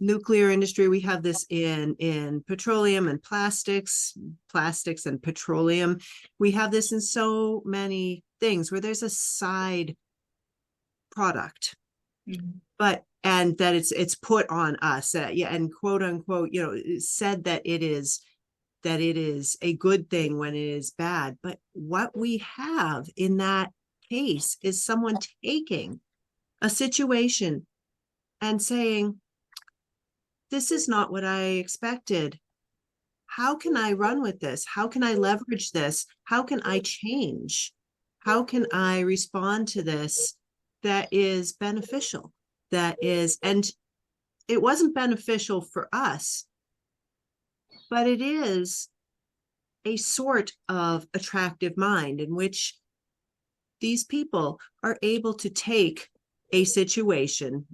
nuclear industry, we have this in petroleum and plastics and petroleum. We have this in so many things where there's a side product and that it's put on us, and quote unquote, said that it is a good thing when it is bad. But what we have in that case is someone taking a situation and saying, this is not what I expected. How can I run with this? How can I leverage this? How can I change? How can I respond to this that is beneficial? And it wasn't beneficial for us, but it is a sort of attractive mind in which these people are able to take a situation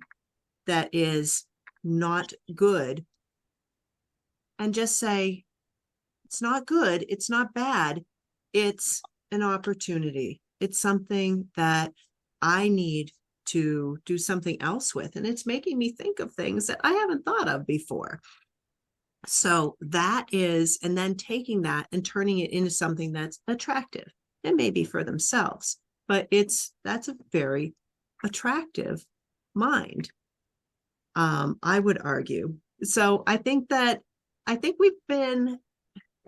that is not good and just say, it's not good, it's not bad, it's an opportunity. It's something that I need to do something else with. And it's making me think of things that I haven't thought of before. So that is, and then taking that and turning it into something that's attractive. It may be for themselves, but that's a very attractive mind, I would argue. So I think we've been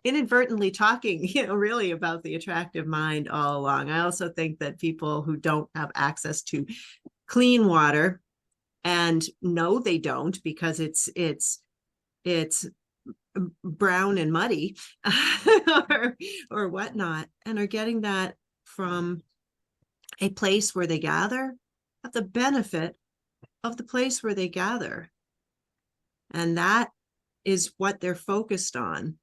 inadvertently talking, really about the attractive mind all along. I also think that people who don't have access to clean water, and no, they don't, because it's brown and muddy or whatnot, and are getting that from a place where they gather, have the benefit of the place where they gather. And that is what they're focused on,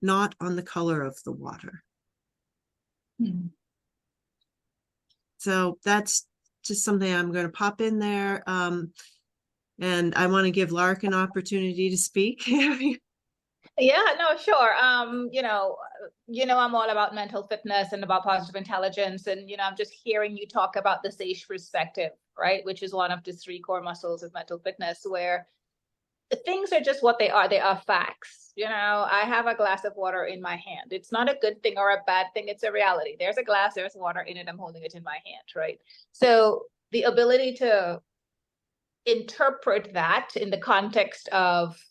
not on the color of the water. So that's just something I'm going to pop in there. And I want to give Lark an opportunity to speak. Yeah, no, sure. I'm all about mental fitness and about positive intelligence. And, I'm just hearing you talk about the SAGE perspective, right? Which is one of the 3 core muscles of mental fitness, where things are just what they are. They are facts. I have a glass of water in my hand. It's not a good thing or a bad thing. It's a reality. There's a glass, there's water in it. I'm holding it in my hand, right? So the ability to interpret that in the context of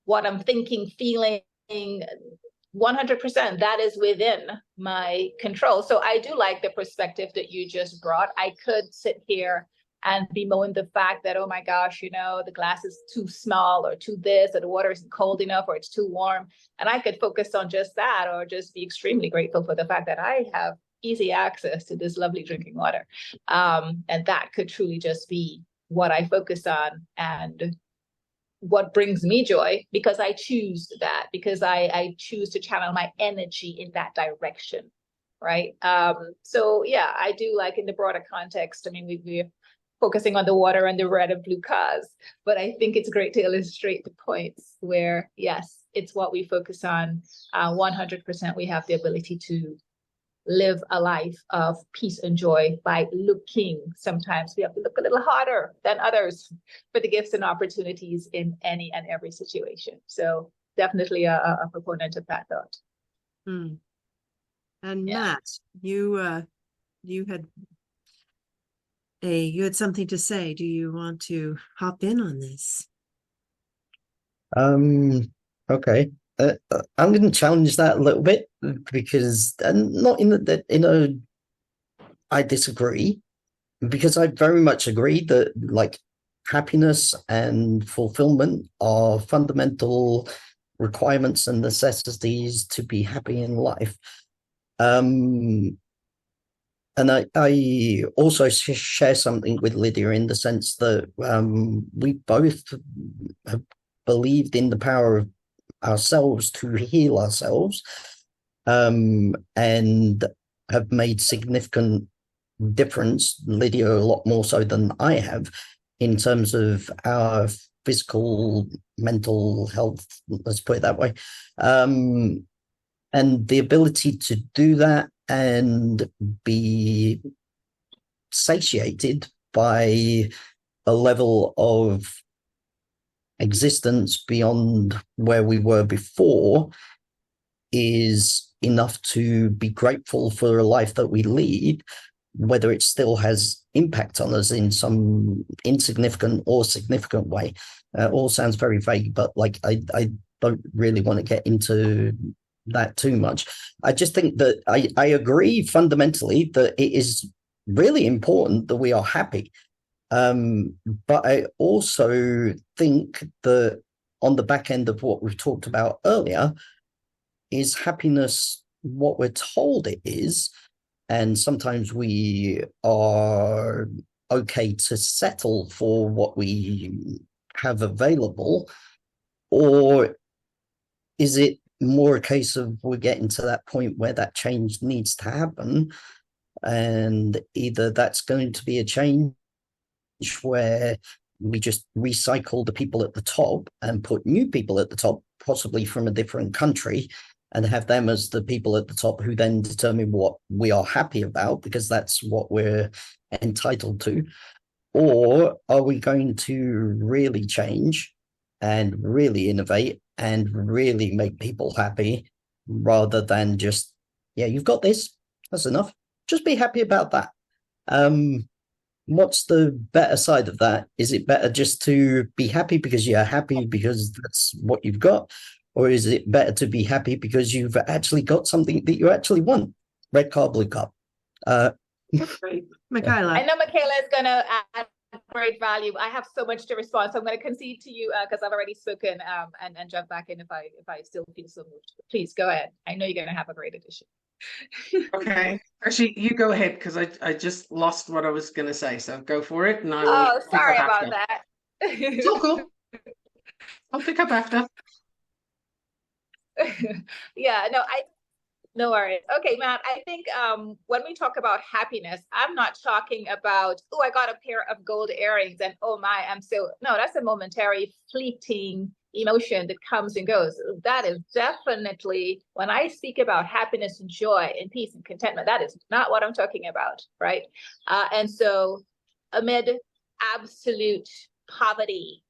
what I'm thinking, feeling, 100%, that is within my control. So I do like the perspective that you just brought. I could sit here and bemoan the fact that, oh my gosh, the glass is too small, or too this, or the water isn't cold enough, or it's too warm. And I could focus on just that, or just be extremely grateful for the fact that I have easy access to this lovely drinking water. And that could truly just be what I focus on and what brings me joy, because I choose that, because I choose to channel my energy in that direction, right? So yeah, I do like, in the broader context, we're focusing on the water and the red and blue cars, but I think it's great to illustrate the points where, yes, it's what we focus on. 100% we have the ability to live a life of peace and joy by looking. Sometimes we have to look a little harder than others for the gifts and opportunities in any and every situation. So definitely a proponent of that thought. And yeah. Matt, you had something to say. Do you want to hop in on this? Okay. I'm going to challenge that a little bit, because not in I disagree, because I very much agree that, like, happiness and fulfillment are fundamental requirements and necessities to be happy in life. And I also share something with Lydia, in the sense that we both have believed in the power of ourselves to heal ourselves, and have made significant difference, Lydia a lot more so than I have, in terms of our physical, mental health, let's put it that way, and the ability to do that and be satiated by a level of existence beyond where we were before is enough to be grateful for a life that we lead, whether it still has impact on us in some insignificant or significant way. All sounds very vague, but like I don't really want to get into that too much. I just think that I agree fundamentally that it is really important that we are happy. But I also think that on the back end of what we've talked about earlier, is happiness what we're told it is? And sometimes we are okay to settle for what we have available. Or is it more a case of we're getting to that point where that change needs to happen? And either that's going to be a change where we just recycle the people at the top and put new people at the top, possibly from a different country, and have them as the people at the top who then determine what we are happy about, because that's what we're entitled to. Or are we going to really change and really innovate and really make people happy, rather than just, yeah, you've got this, that's enough, just be happy about that? What's the better side of that? Is it better just to be happy because you're happy because that's what you've got? Or is it better to be happy because you've actually got something that you actually want? Red car, blue car. Great. Michaela. I know Michaela is going to add great value. I have so much to respond, so I'm going to concede to you because I've already spoken and jump back in if I still feel so moved. Please go ahead. I know you're going to have a great addition. Okay, actually, you go ahead because I just lost what I was going to say. So go for it, and I will. Oh, sorry about after. that. It's all cool. I'll pick up after. Yeah, no worries. Okay, Matt, I think when we talk about happiness, I'm not talking about, oh, I got a pair of gold earrings and oh my, no, that's a momentary fleeting emotion that comes and goes. That is definitely, when I speak about happiness and joy and peace and contentment, that is not what I'm talking about, right? And so amid absolute poverty,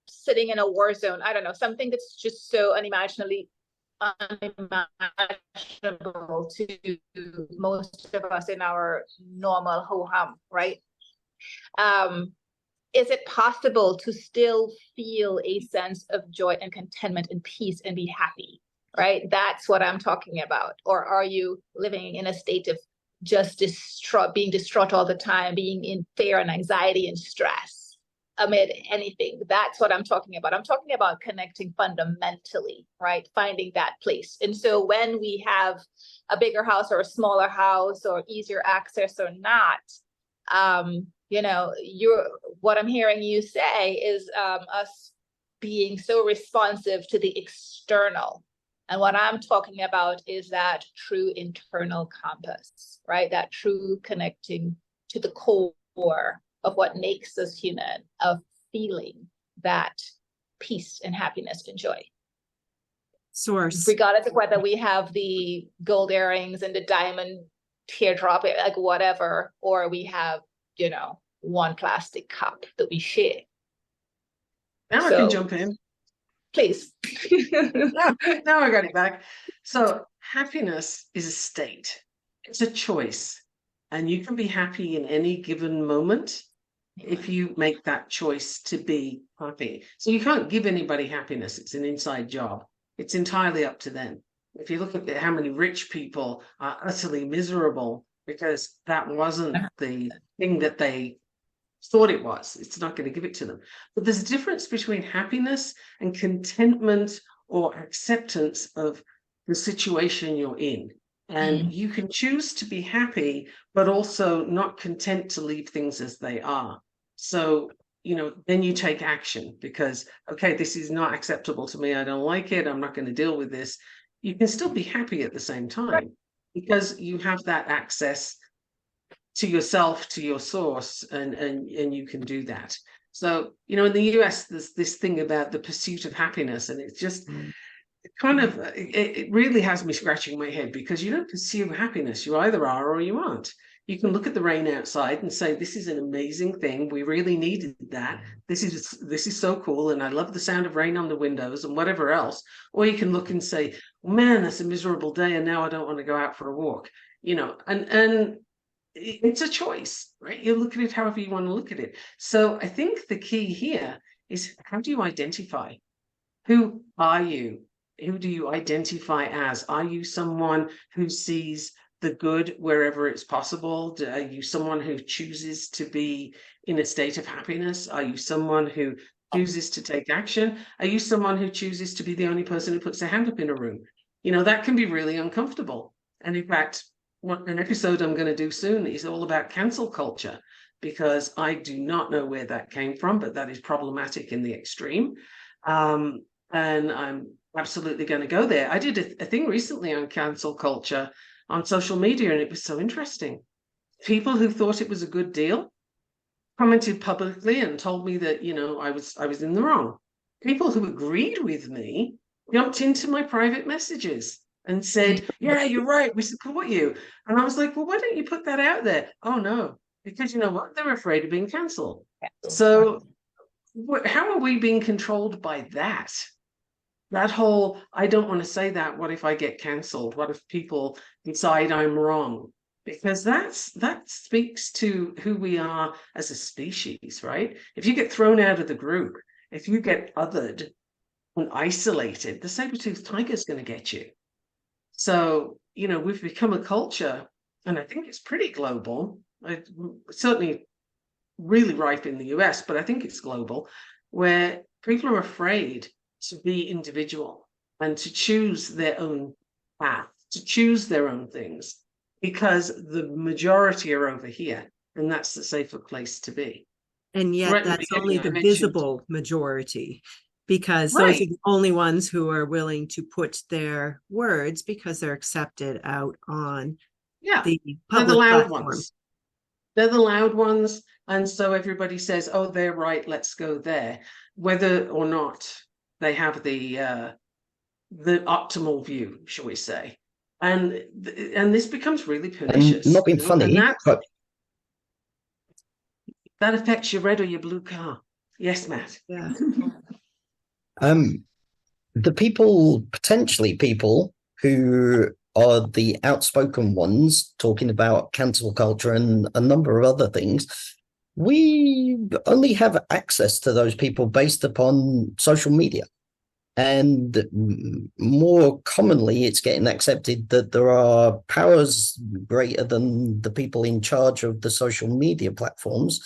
sitting in a war zone, I don't know, something that's just so unimaginable to most of us in our normal ho-hum, right? Is it possible to still feel a sense of joy and contentment and peace and be happy, right? That's what I'm talking about. Or are you living in a state of just being distraught all the time, being in fear and anxiety and stress amid anything? That's what I'm talking about. I'm talking about connecting fundamentally, right? Finding that place. And so when we have a bigger house or a smaller house or easier access or not, what I'm hearing you say is us being so responsive to the external. And what I'm talking about is that true internal compass, right? That true connecting to the core of what makes us human, of feeling that peace and happiness and joy. Source. Regardless of whether we have the gold earrings and the diamond teardrop, like whatever, or we have, one plastic cup that we share. Now I can jump in. Please. Now I got it back. So happiness is a state. It's a choice. And you can be happy in any given moment if you make that choice to be happy. So you can't give anybody happiness. It's an inside job. It's entirely up to them. If you look at how many rich people are utterly miserable because that wasn't the thing that they thought it was, it's not going to give it to them. But there's a difference between happiness and contentment or acceptance of the situation you're in. And you can choose to be happy, but also not content to leave things as they are. So, then you take action because, okay, this is not acceptable to me. I don't like it. I'm not going to deal with this. You can still be happy at the same time because you have that access to yourself, to your source, and you can do that. So, in the US, there's this thing about the pursuit of happiness, and it's just it really has me scratching my head because you don't pursue happiness. You either are or you aren't. You can look at the rain outside and say, this is an amazing thing. We really needed that. This is so cool. And I love the sound of rain on the windows and whatever else. Or you can look and say, man, that's a miserable day. And now I don't want to go out for a walk. and it's a choice, right? You look at it however you want to look at it. So I think the key here is, how do you identify? Who are you? Who do you identify as? Are you someone who sees the good wherever it's possible? Are you someone who chooses to be in a state of happiness? Are you someone who chooses to take action? Are you someone who chooses to be the only person who puts their hand up in a room? That can be really uncomfortable. And in fact, an episode I'm going to do soon is all about cancel culture, because I do not know where that came from, but that is problematic in the extreme. And I'm absolutely going to go there. I did a thing recently on cancel culture on social media, and it was so interesting. People who thought it was a good deal commented publicly and told me that, I was in the wrong. People who agreed with me jumped into my private messages and said, yeah, you're right, we support you. And I was like, well, why don't you put that out there? Oh, no, because you know what? They're afraid of being cancelled. So how are we being controlled by that? That whole, I don't want to say that. What if I get cancelled? What if people decide I'm wrong? Because that speaks to who we are as a species, right? If you get thrown out of the group, if you get othered and isolated, the saber-toothed tiger is going to get you. So, we've become a culture, and I think it's pretty global. Certainly really ripe in the US, but I think it's global, where people are afraid to be individual and to choose their own path, to choose their own things, because the majority are over here, and that's the safer place to be. And yet Right, that's only the visible majority, because those are the only ones who are willing to put their words, because they're accepted out on the public platform. They're the loud ones. And so everybody says, oh, they're right, let's go there, whether or not they have the optimal view, shall we say. And this becomes really pernicious. Not being funny, but that affects your red or your blue car. Yes, Matt. Yeah. Potentially people who are the outspoken ones talking about cancel culture and a number of other things, we only have access to those people based upon social media. And more commonly, it's getting accepted that there are powers greater than the people in charge of the social media platforms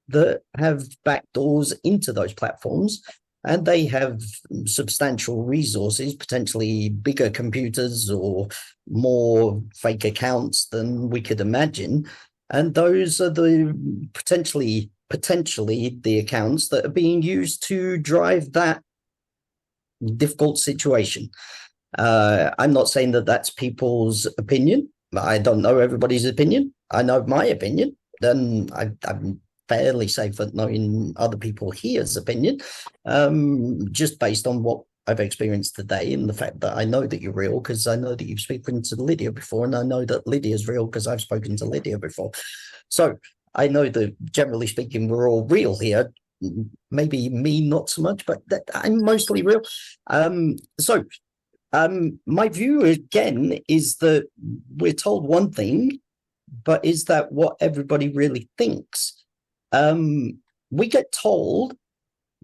that have backdoors into those platforms, and they have substantial resources, potentially bigger computers or more fake accounts than we could imagine. And those are the potentially the accounts that are being used to drive that difficult situation. I'm not saying that that's people's opinion. I don't know everybody's opinion. I know my opinion. Then I'm fairly safe at knowing other people here's opinion, just based on what I've experienced today and the fact that I know that you're real because I know that you've spoken to Lydia before, and I know that Lydia's real because I've spoken to Lydia before. So I know that generally speaking, we're all real here. Maybe me not so much, but that I'm mostly real. My view again is that we're told one thing, but is that what everybody really thinks? We get told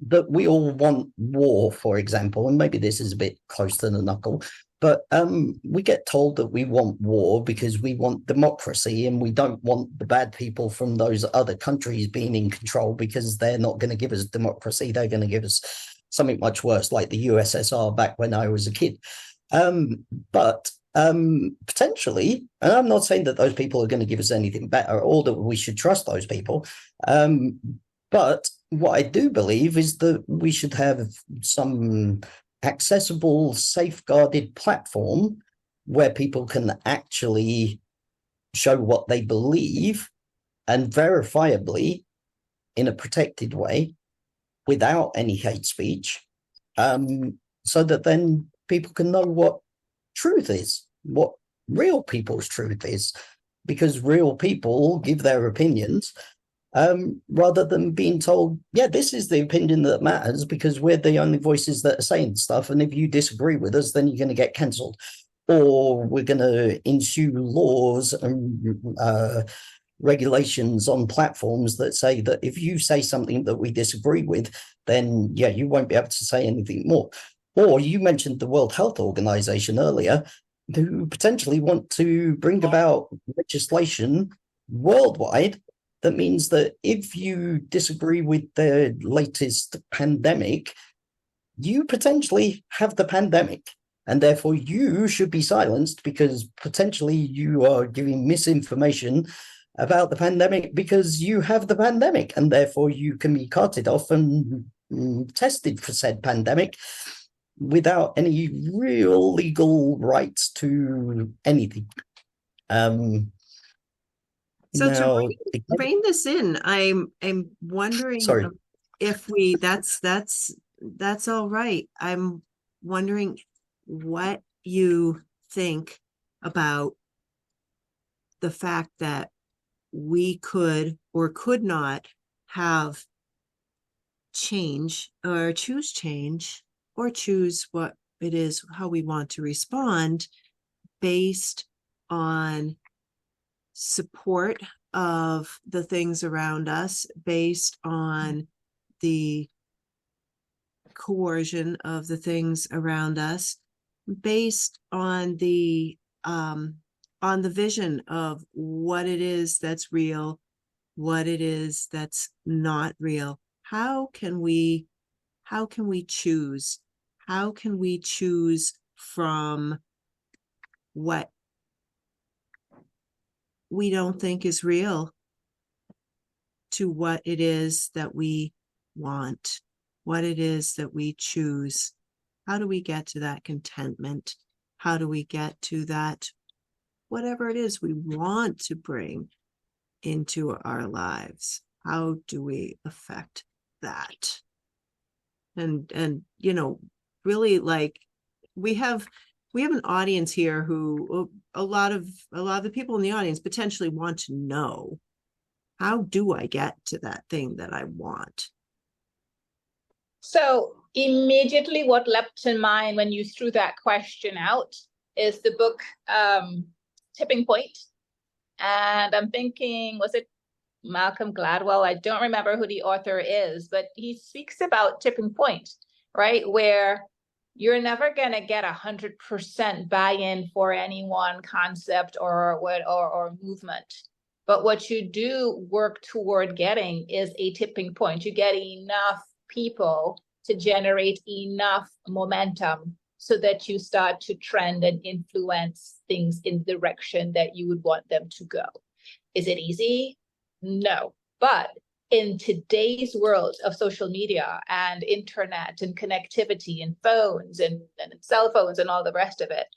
that we all want war, for example, and maybe this is a bit close to the knuckle, but we get told that we want war because we want democracy and we don't want the bad people from those other countries being in control because they're not going to give us democracy. They're going to give us something much worse, like the USSR back when I was a kid. But potentially, and I'm not saying that those people are going to give us anything better or that we should trust those people. But what I do believe is that we should have some accessible, safeguarded platform where people can actually show what they believe and verifiably in a protected way without any hate speech, so that then people can know what truth is, what real people's truth is, because real people give their opinions, rather than being told, yeah, this is the opinion that matters because we're the only voices that are saying stuff, and if you disagree with us, then you're going to get cancelled. or we're going to issue laws and regulations on platforms that say that if you say something that we disagree with, then yeah, you won't be able to say anything more. Or you mentioned the World Health Organization earlier, who potentially want to bring about legislation worldwide that means that if you disagree with the latest pandemic, you potentially have the pandemic. And therefore, you should be silenced because potentially you are giving misinformation about the pandemic because you have the pandemic, and therefore you can be carted off and tested for said pandemic without any real legal rights to anything. So now, to rein this in, I'm wondering sorry. if we that's all right. I'm wondering what you think about the fact that we could or could not have change or choose what it is, how we want to respond based on support of the things around us, based on the coercion of the things around us, based on the vision of what it is that's real, what it is that's not real. How can we choose? How can we choose from what we don't think is real to what it is that we want, what it is that we choose? How do we get to that contentment? How do we get to that, whatever it is we want to bring into our lives? How do we affect that? And you know, really, like, we have an audience here who a lot of the people in the audience potentially want to know, how do I get to that thing that I want? So immediately what leapt in mind when you threw that question out is the book Tipping Point. And I'm thinking, was it Malcolm Gladwell? I don't remember who the author is, but he speaks about tipping point, right? Where you're never going to get 100% buy-in for any one concept or movement. But what you do work toward getting is a tipping point. You get enough people to generate enough momentum so that you start to trend and influence things in the direction that you would want them to go. Is it easy? No. But in today's world of social media and internet and connectivity and phones and cell phones and all the rest of it,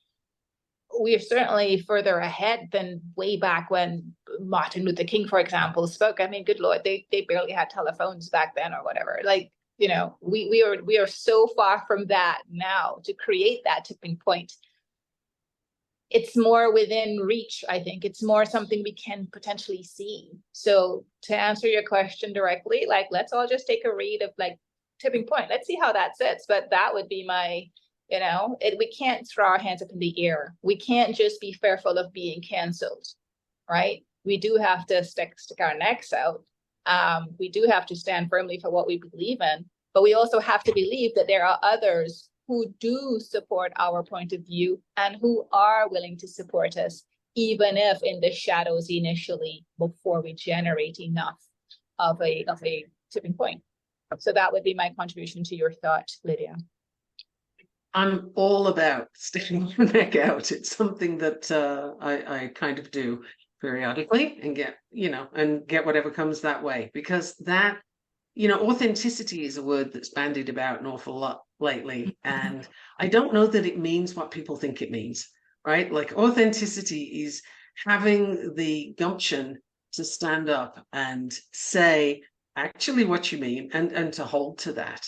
we are certainly further ahead than way back when Martin Luther King, for example, spoke. I mean, good Lord, they barely had telephones back then or whatever. Like, you know, we are so far from that now to create that tipping point. It's more within reach, I think. It's more something we can potentially see. So to answer your question directly, like, let's all just take a read of like tipping point. Let's see how that sits. But that would be my, you know, we can't throw our hands up in the air. We can't just be fearful of being canceled, right? We do have to stick our necks out. We do have to stand firmly for what we believe in, but we also have to believe that there are others who do support our point of view and who are willing to support us, even if in the shadows initially, before we generate enough of a tipping point. So that would be my contribution to your thought, Lydia. I'm all about sticking your neck out. It's something that I kind of do periodically and get whatever comes that way, because that, you know, authenticity is a word that's bandied about an awful lot lately. And I don't know that it means what people think it means, right? Like, authenticity is having the gumption to stand up and say actually what you mean and to hold to that.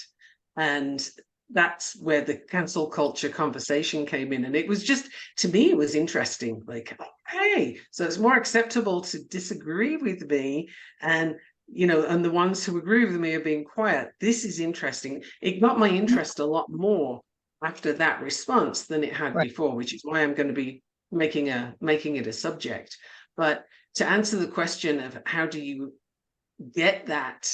And that's where the cancel culture conversation came in. And it was just, to me, it was interesting. Like, hey, so it's more acceptable to disagree with me, and you know, and the ones who agree with me are being quiet. This is interesting. It got my interest a lot more after that response than it had Right. before, which is why I'm going to be making it a subject. But to answer the question of how do you get that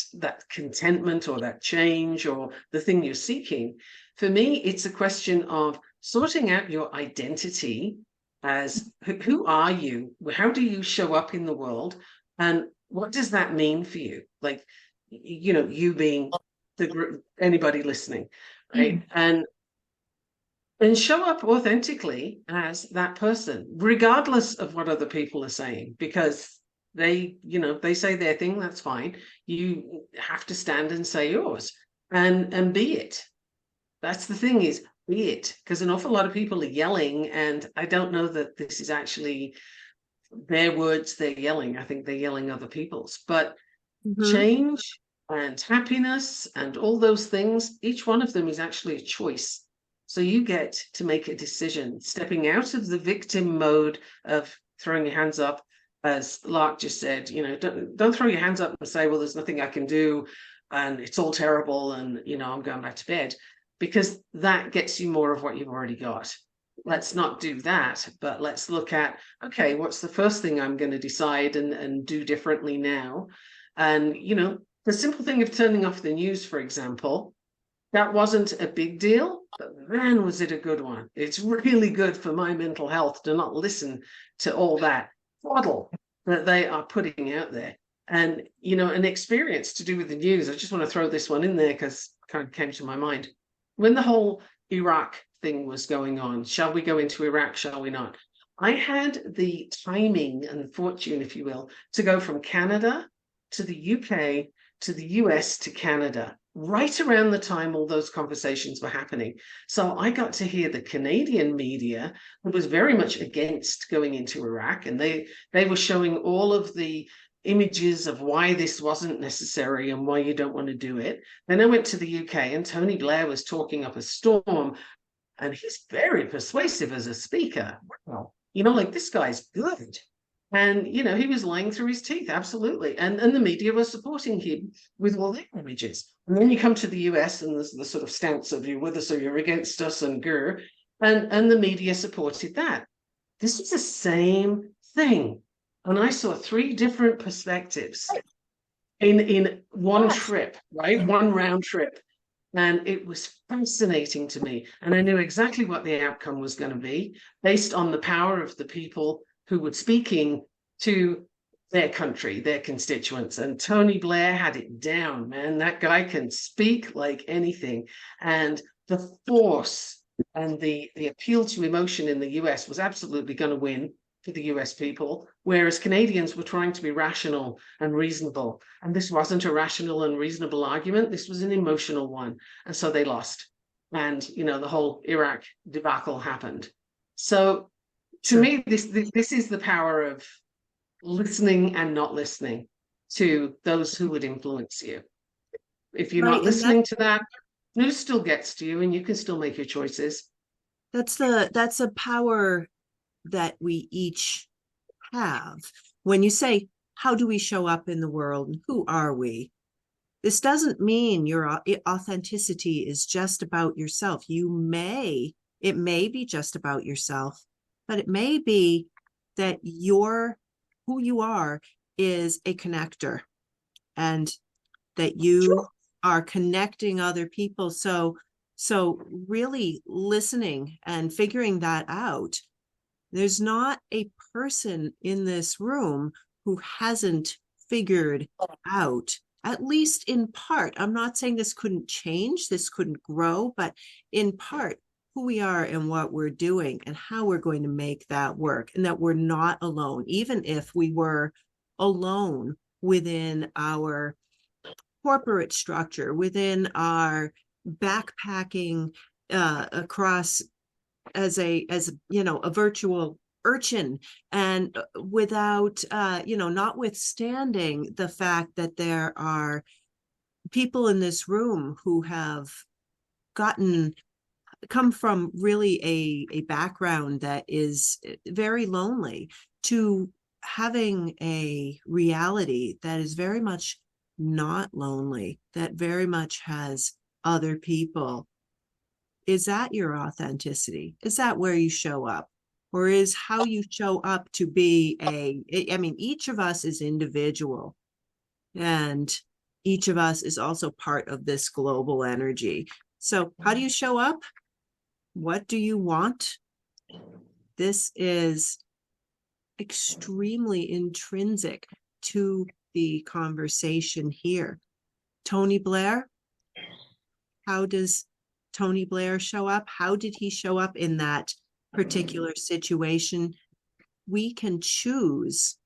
contentment or that change or the thing you're seeking, for me, it's a question of sorting out your identity as who are you? How do you show up in the world? And what does that mean for you? Like, you being the group, anybody listening, right? And show up authentically as that person, regardless of what other people are saying, because they say their thing, that's fine. You have to stand and say yours and be it. That's the thing, is be it, because an awful lot of people are yelling, and I don't know that this is actually their words they're yelling. I think they're yelling other people's. But change and happiness and all those things, each one of them is actually a choice. So you get to make a decision, stepping out of the victim mode of throwing your hands up, as Lark just said. Don't throw your hands up and say, well, there's nothing I can do and it's all terrible and I'm going back to bed, because that gets you more of what you've already got. Let's not do that, but let's look at, okay, what's the first thing I'm going to decide and do differently now? And the simple thing of turning off the news, for example, that wasn't a big deal, but man, was it a good one. It's really good for my mental health to not listen to all that twaddle that they are putting out there. And, an experience to do with the news, I just want to throw this one in there because it kind of came to my mind. When the whole Iraq thing was going on, shall we go into Iraq, shall we not? I had the timing and fortune, if you will, to go from Canada to the UK to the US to Canada, right around the time all those conversations were happening. So I got to hear the Canadian media that was very much against going into Iraq, and they were showing all of the images of why this wasn't necessary and why you don't want to do it. Then I went to the UK, and Tony Blair was talking up a storm, and he's very persuasive as a speaker. Wow. Like, this guy's good. And, he was lying through his teeth, absolutely. And the media was supporting him with all their images. And then you come to the US, and there's the sort of stance of you're with us or you're against us and grr. And the media supported that. This is the same thing. And I saw 3 different perspectives in one trip, right? One round trip. And it was fascinating to me. And I knew exactly what the outcome was going to be based on the power of the people who were speaking to their country, their constituents. And Tony Blair had it down, man. That guy can speak like anything. And the force and the appeal to emotion in the US was absolutely going to win for the US people, whereas Canadians were trying to be rational and reasonable. And this wasn't a rational and reasonable argument. This was an emotional one. And so they lost. And, the whole Iraq debacle happened. So to me, this is the power of listening and not listening to those who would influence you. If you're not listening to that, news still gets to you and you can still make your choices. That's a power that we each have. When you say, how do we show up in the world? Who are we? This doesn't mean your authenticity is just about yourself. It may be just about yourself, but it may be that who you are is a connector, and that you are connecting other people. So really listening and figuring that out. There's not a person in this room who hasn't figured out, at least in part. I'm not saying this couldn't change, this couldn't grow, but in part, who we are and what we're doing and how we're going to make that work, and that we're not alone. Even if we were alone within our corporate structure, within our backpacking across as a virtual urchin, and without notwithstanding the fact that there are people in this room who have come from really a background that is very lonely, to having a reality that is very much not lonely, that very much has other people. is that your authenticity? Is that where you show up? Or is how you show up to be I mean, each of us is individual, and each of us is also part of this global energy. So how do you show up? What do you want? This is extremely intrinsic to the conversation here. Tony Blair, how does Tony Blair show up? How did he show up in that particular situation? We can choose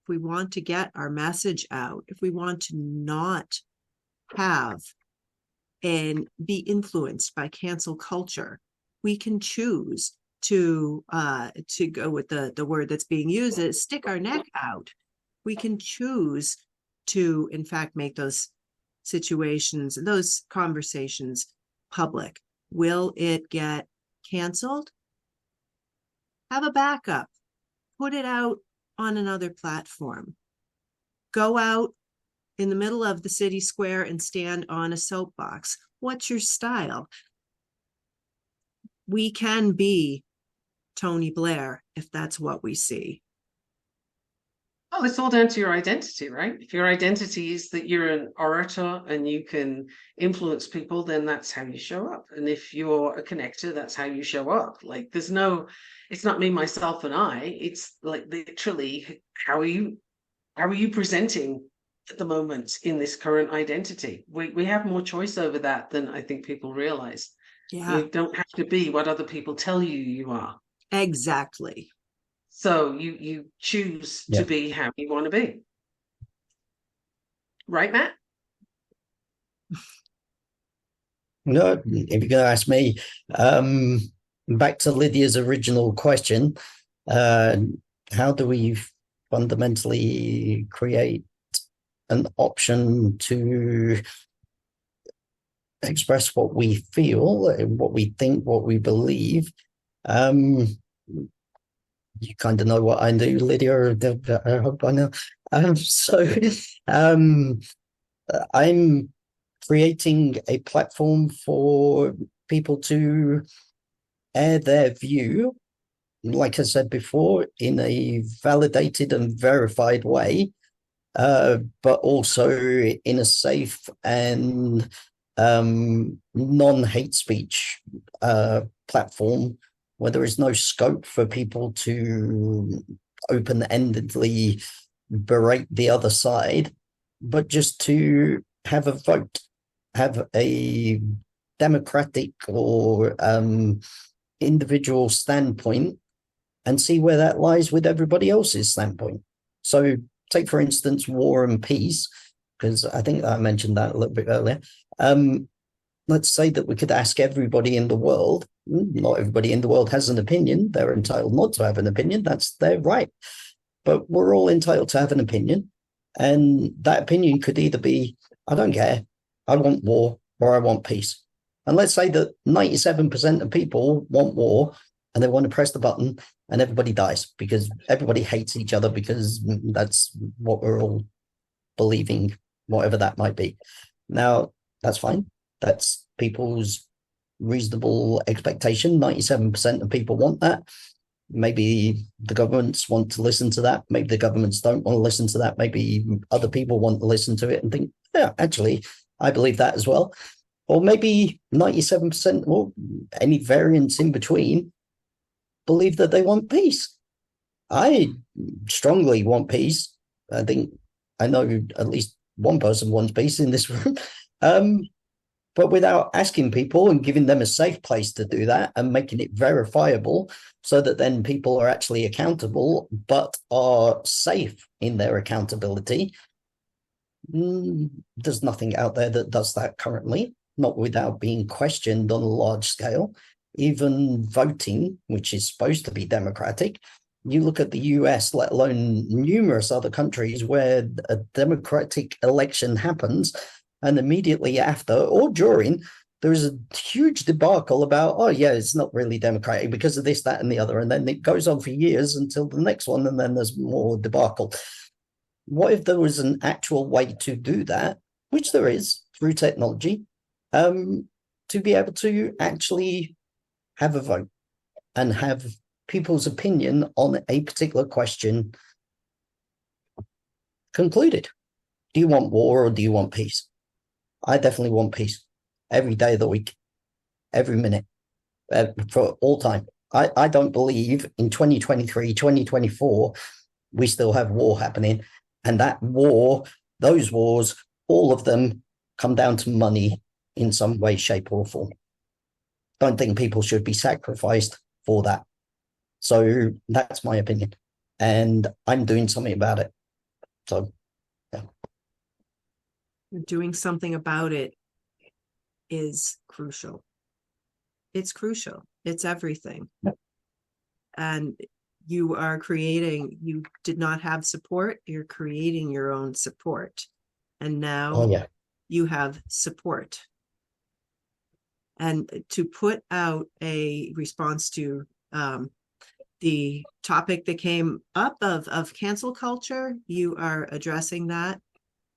if we want to get our message out, if we want to not have and be influenced by cancel culture, we can choose to go with the word that's being used, is stick our neck out. We can choose to, in fact, make those situations, those conversations public. Will it get canceled? Have a backup. Put it out on another platform. Go out in the middle of the city square and stand on a soapbox. What's your style? We can be Tony Blair if that's what we see. Oh, it's all down to your identity, right? If your identity is that you're an orator and you can influence people, then that's how you show up. And if you're a connector, that's how you show up. Like it's not me, myself, and I. It's like literally how are you presenting at the moment in this current identity? We have more choice over that than I think people realize. Yeah. You don't have to be what other people tell you are. Exactly. So you choose to be how you want to be. Right, Matt? No, if you're going to ask me, back to Lydia's original question, how do we fundamentally create an option to express what we feel, what we think, what we believe? You kind of know what I do, Lydia. I hope I know. I'm creating a platform for people to air their view, like I said before, in a validated and verified way, but also in a safe and non-hate speech platform, where there is no scope for people to open-endedly berate the other side, but just to have a vote, have a democratic or individual standpoint, and see where that lies with everybody else's standpoint. So take, for instance, war and peace, because I think I mentioned that a little bit earlier. Let's say that we could ask everybody in the world. Not everybody in the world has an opinion. They're entitled not to have an opinion. That's their right. But we're all entitled to have an opinion. And that opinion could either be, I don't care, I want war, or I want peace. And let's say that 97% of people want war and they want to press the button and everybody dies because everybody hates each other because that's what we're all believing, whatever that might be. Now, that's fine. That's people's reasonable expectation. 97% of people want that. Maybe the governments want to listen to that. Maybe the governments don't want to listen to that. Maybe other people want to listen to it and think, yeah, actually, I believe that as well. Or maybe 97% or any variance in between believe that they want peace. I strongly want peace. I think I know at least one person wants peace in this room. But without asking people and giving them a safe place to do that and making it verifiable so that then people are actually accountable but are safe in their accountability. There's nothing out there that does that currently, not without being questioned on a large scale. Even voting, which is supposed to be democratic, you look at the US, let alone numerous other countries where a democratic election happens, and immediately after or during, there's a huge debacle about, oh, yeah, it's not really democratic because of this, that, and the other. And then it goes on for years until the next one, and then there's more debacle. What if there was an actual way to do that, which there is through technology, to be able to actually have a vote and have people's opinion on a particular question concluded. Do you want war or do you want peace? I definitely want peace every day of the week, every minute, for all time. I don't believe in 2023, 2024, we still have war happening. And that war, those wars, all of them come down to money in some way, shape, or form. Don't think people should be sacrificed for that. So that's my opinion. And I'm doing something about it. So, yeah. Doing something about it is crucial. It's crucial. It's everything. Yep. And you did not have support. You're creating your own support. And now you have support. And to put out a response to the topic that came up of cancel culture, you are addressing that,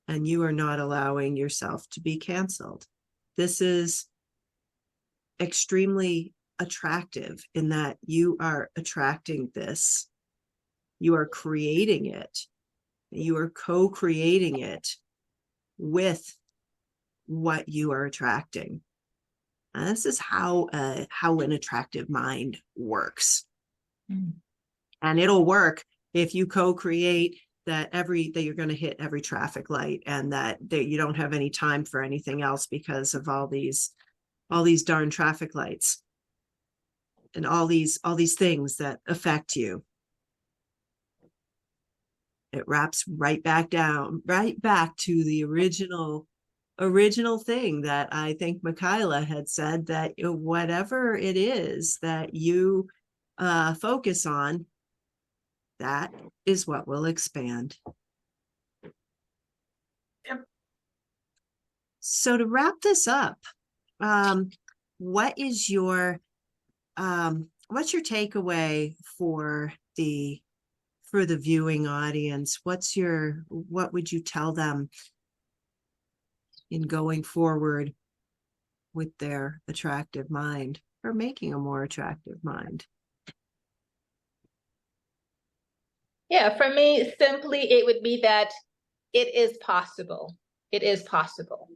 and you are not allowing yourself to be canceled. This is extremely attractive in that you are attracting this. You are creating it. You are co-creating it with what you are attracting. And this is how an attractive mind works. And it'll work if you co-create that you're going to hit every traffic light, and that you don't have any time for anything else because of all these darn traffic lights and all these things that affect you. It wraps right back to the original thing that I think Michaela had said, that whatever it is that you focus on, that is what will expand. Yep. So to wrap this up, what's your takeaway for the viewing audience? What would you tell them in going forward with their attractive mind, or making a more attractive mind? Yeah, for me, simply it would be that it is possible. It is possible.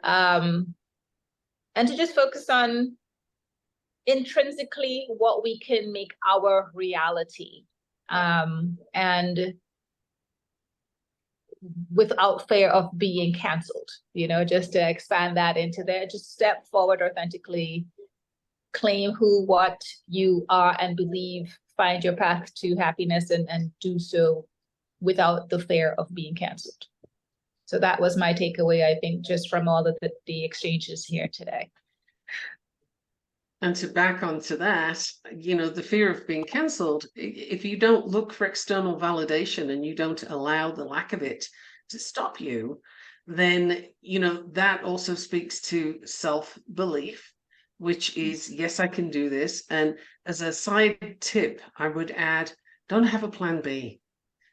And to just focus on intrinsically what we can make our reality. And without fear of being canceled, just to expand that into there, just step forward authentically, claim who, what you are and believe, find your path to happiness, and do so without the fear of being canceled. So that was my takeaway, I think, just from all of the exchanges here today. And to back onto that, the fear of being cancelled, if you don't look for external validation and you don't allow the lack of it to stop you, then, that also speaks to self-belief, which is, yes, I can do this. And as a side tip, I would add, don't have a plan B,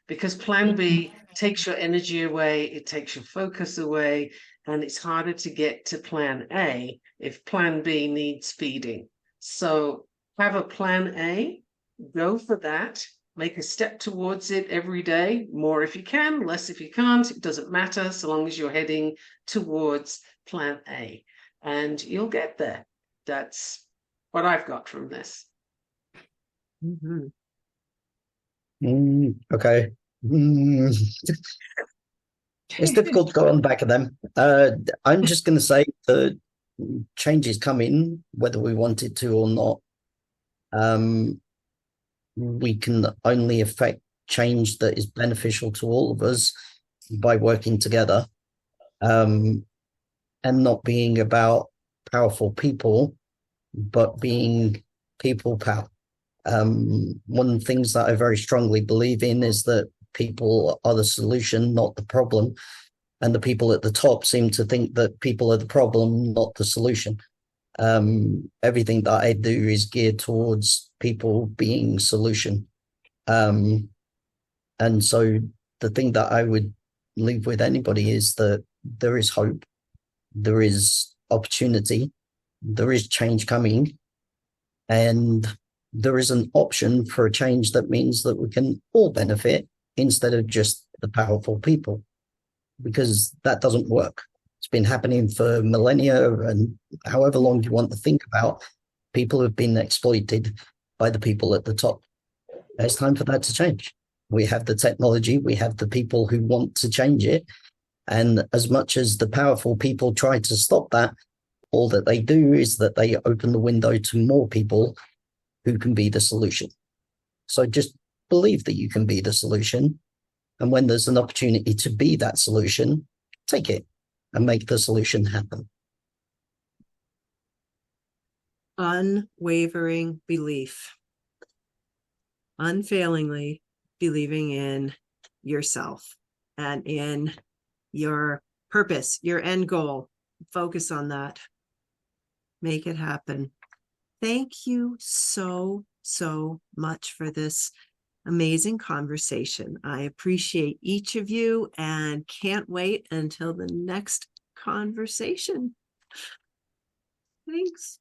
because plan B takes your energy away, it takes your focus away, and it's harder to get to plan A if plan B needs feeding. So have a plan A, go for that, make a step towards it every day, more if you can, less if you can't, it doesn't matter, so long as you're heading towards plan A, and you'll get there. That's what I've got from this. Mm-hmm. Okay. It's difficult to go on the back of them. I'm just going to say the change is coming, whether we want it to or not. We can only affect change that is beneficial to all of us by working together, and not being about powerful people, but being people power. One of the things that I very strongly believe in is that people are the solution, not the problem. And the people at the top seem to think that people are the problem, not the solution. Everything that I do is geared towards people being solution. And so the thing that I would leave with anybody is that there is hope, there is opportunity, there is change coming. And there is an option for a change that means that we can all benefit instead of just the powerful people, because that doesn't work. It's been happening for millennia, and however long you want to think about, people have been exploited by the people at the top. It's time for that to change. We have the technology, we have the people who want to change it. And as much as the powerful people try to stop that, all that they do is that they open the window to more people who can be the solution. So just believe that you can be the solution. And when there's an opportunity to be that solution, take it and make the solution happen. Unwavering belief. Unfailingly believing in yourself and in your purpose, your end goal. Focus on that. Make it happen. Thank you so much for this amazing conversation. I appreciate each of you and can't wait until the next conversation. Thanks.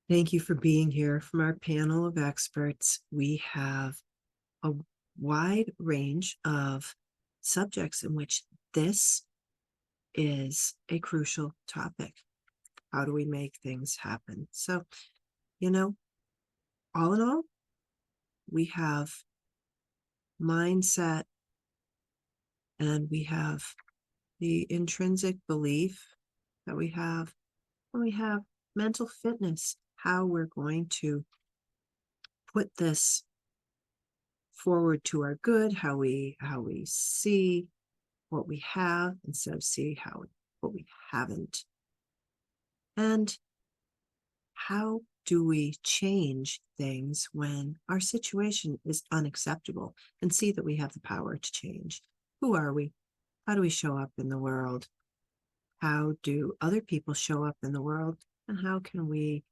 Thank you for being here. From our panel of experts, we have a wide range of subjects in which this is a crucial topic. How do we make things happen? So, all in all, we have mindset and we have the intrinsic belief that we have, and we have mental fitness, how we're going to put this forward to our good, how we see what we have instead of see what we haven't. And how do we change things when our situation is unacceptable and see that we have the power to change? Who are we? How do we show up in the world? How do other people show up in the world? And how can we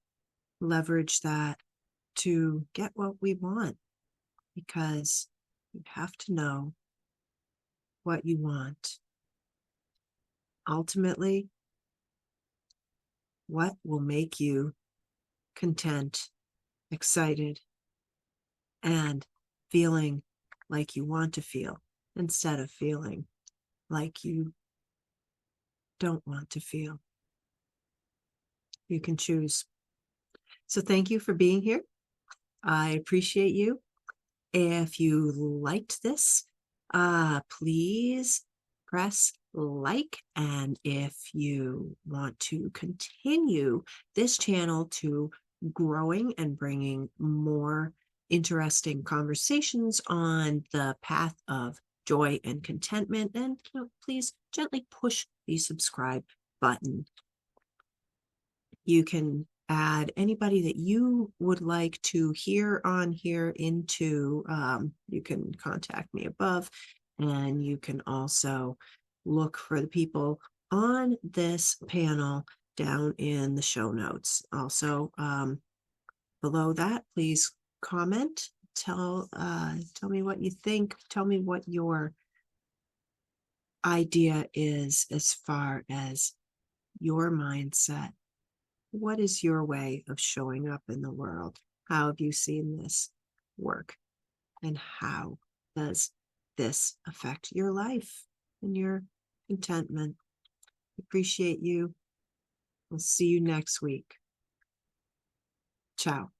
leverage that to get what we want? Because you have to know what you want. Ultimately, what will make you content, excited, and feeling like you want to feel instead of feeling like you don't want to feel. You can choose. So thank you for being here. I appreciate you. If you liked this, please press like. And if you want to continue this channel to growing and bringing more interesting conversations on the path of joy and contentment, then please gently push the subscribe button. You can add anybody that you would like to hear on here into, you can contact me above, and you can also look for the people on this panel down in the show notes. Also, below that, please comment, tell me what you think, tell me what your idea is as far as your mindset. What is your way of showing up in the world? How have you seen this work? And how does this affect your life and your contentment? Appreciate you. We'll see you next week. Ciao.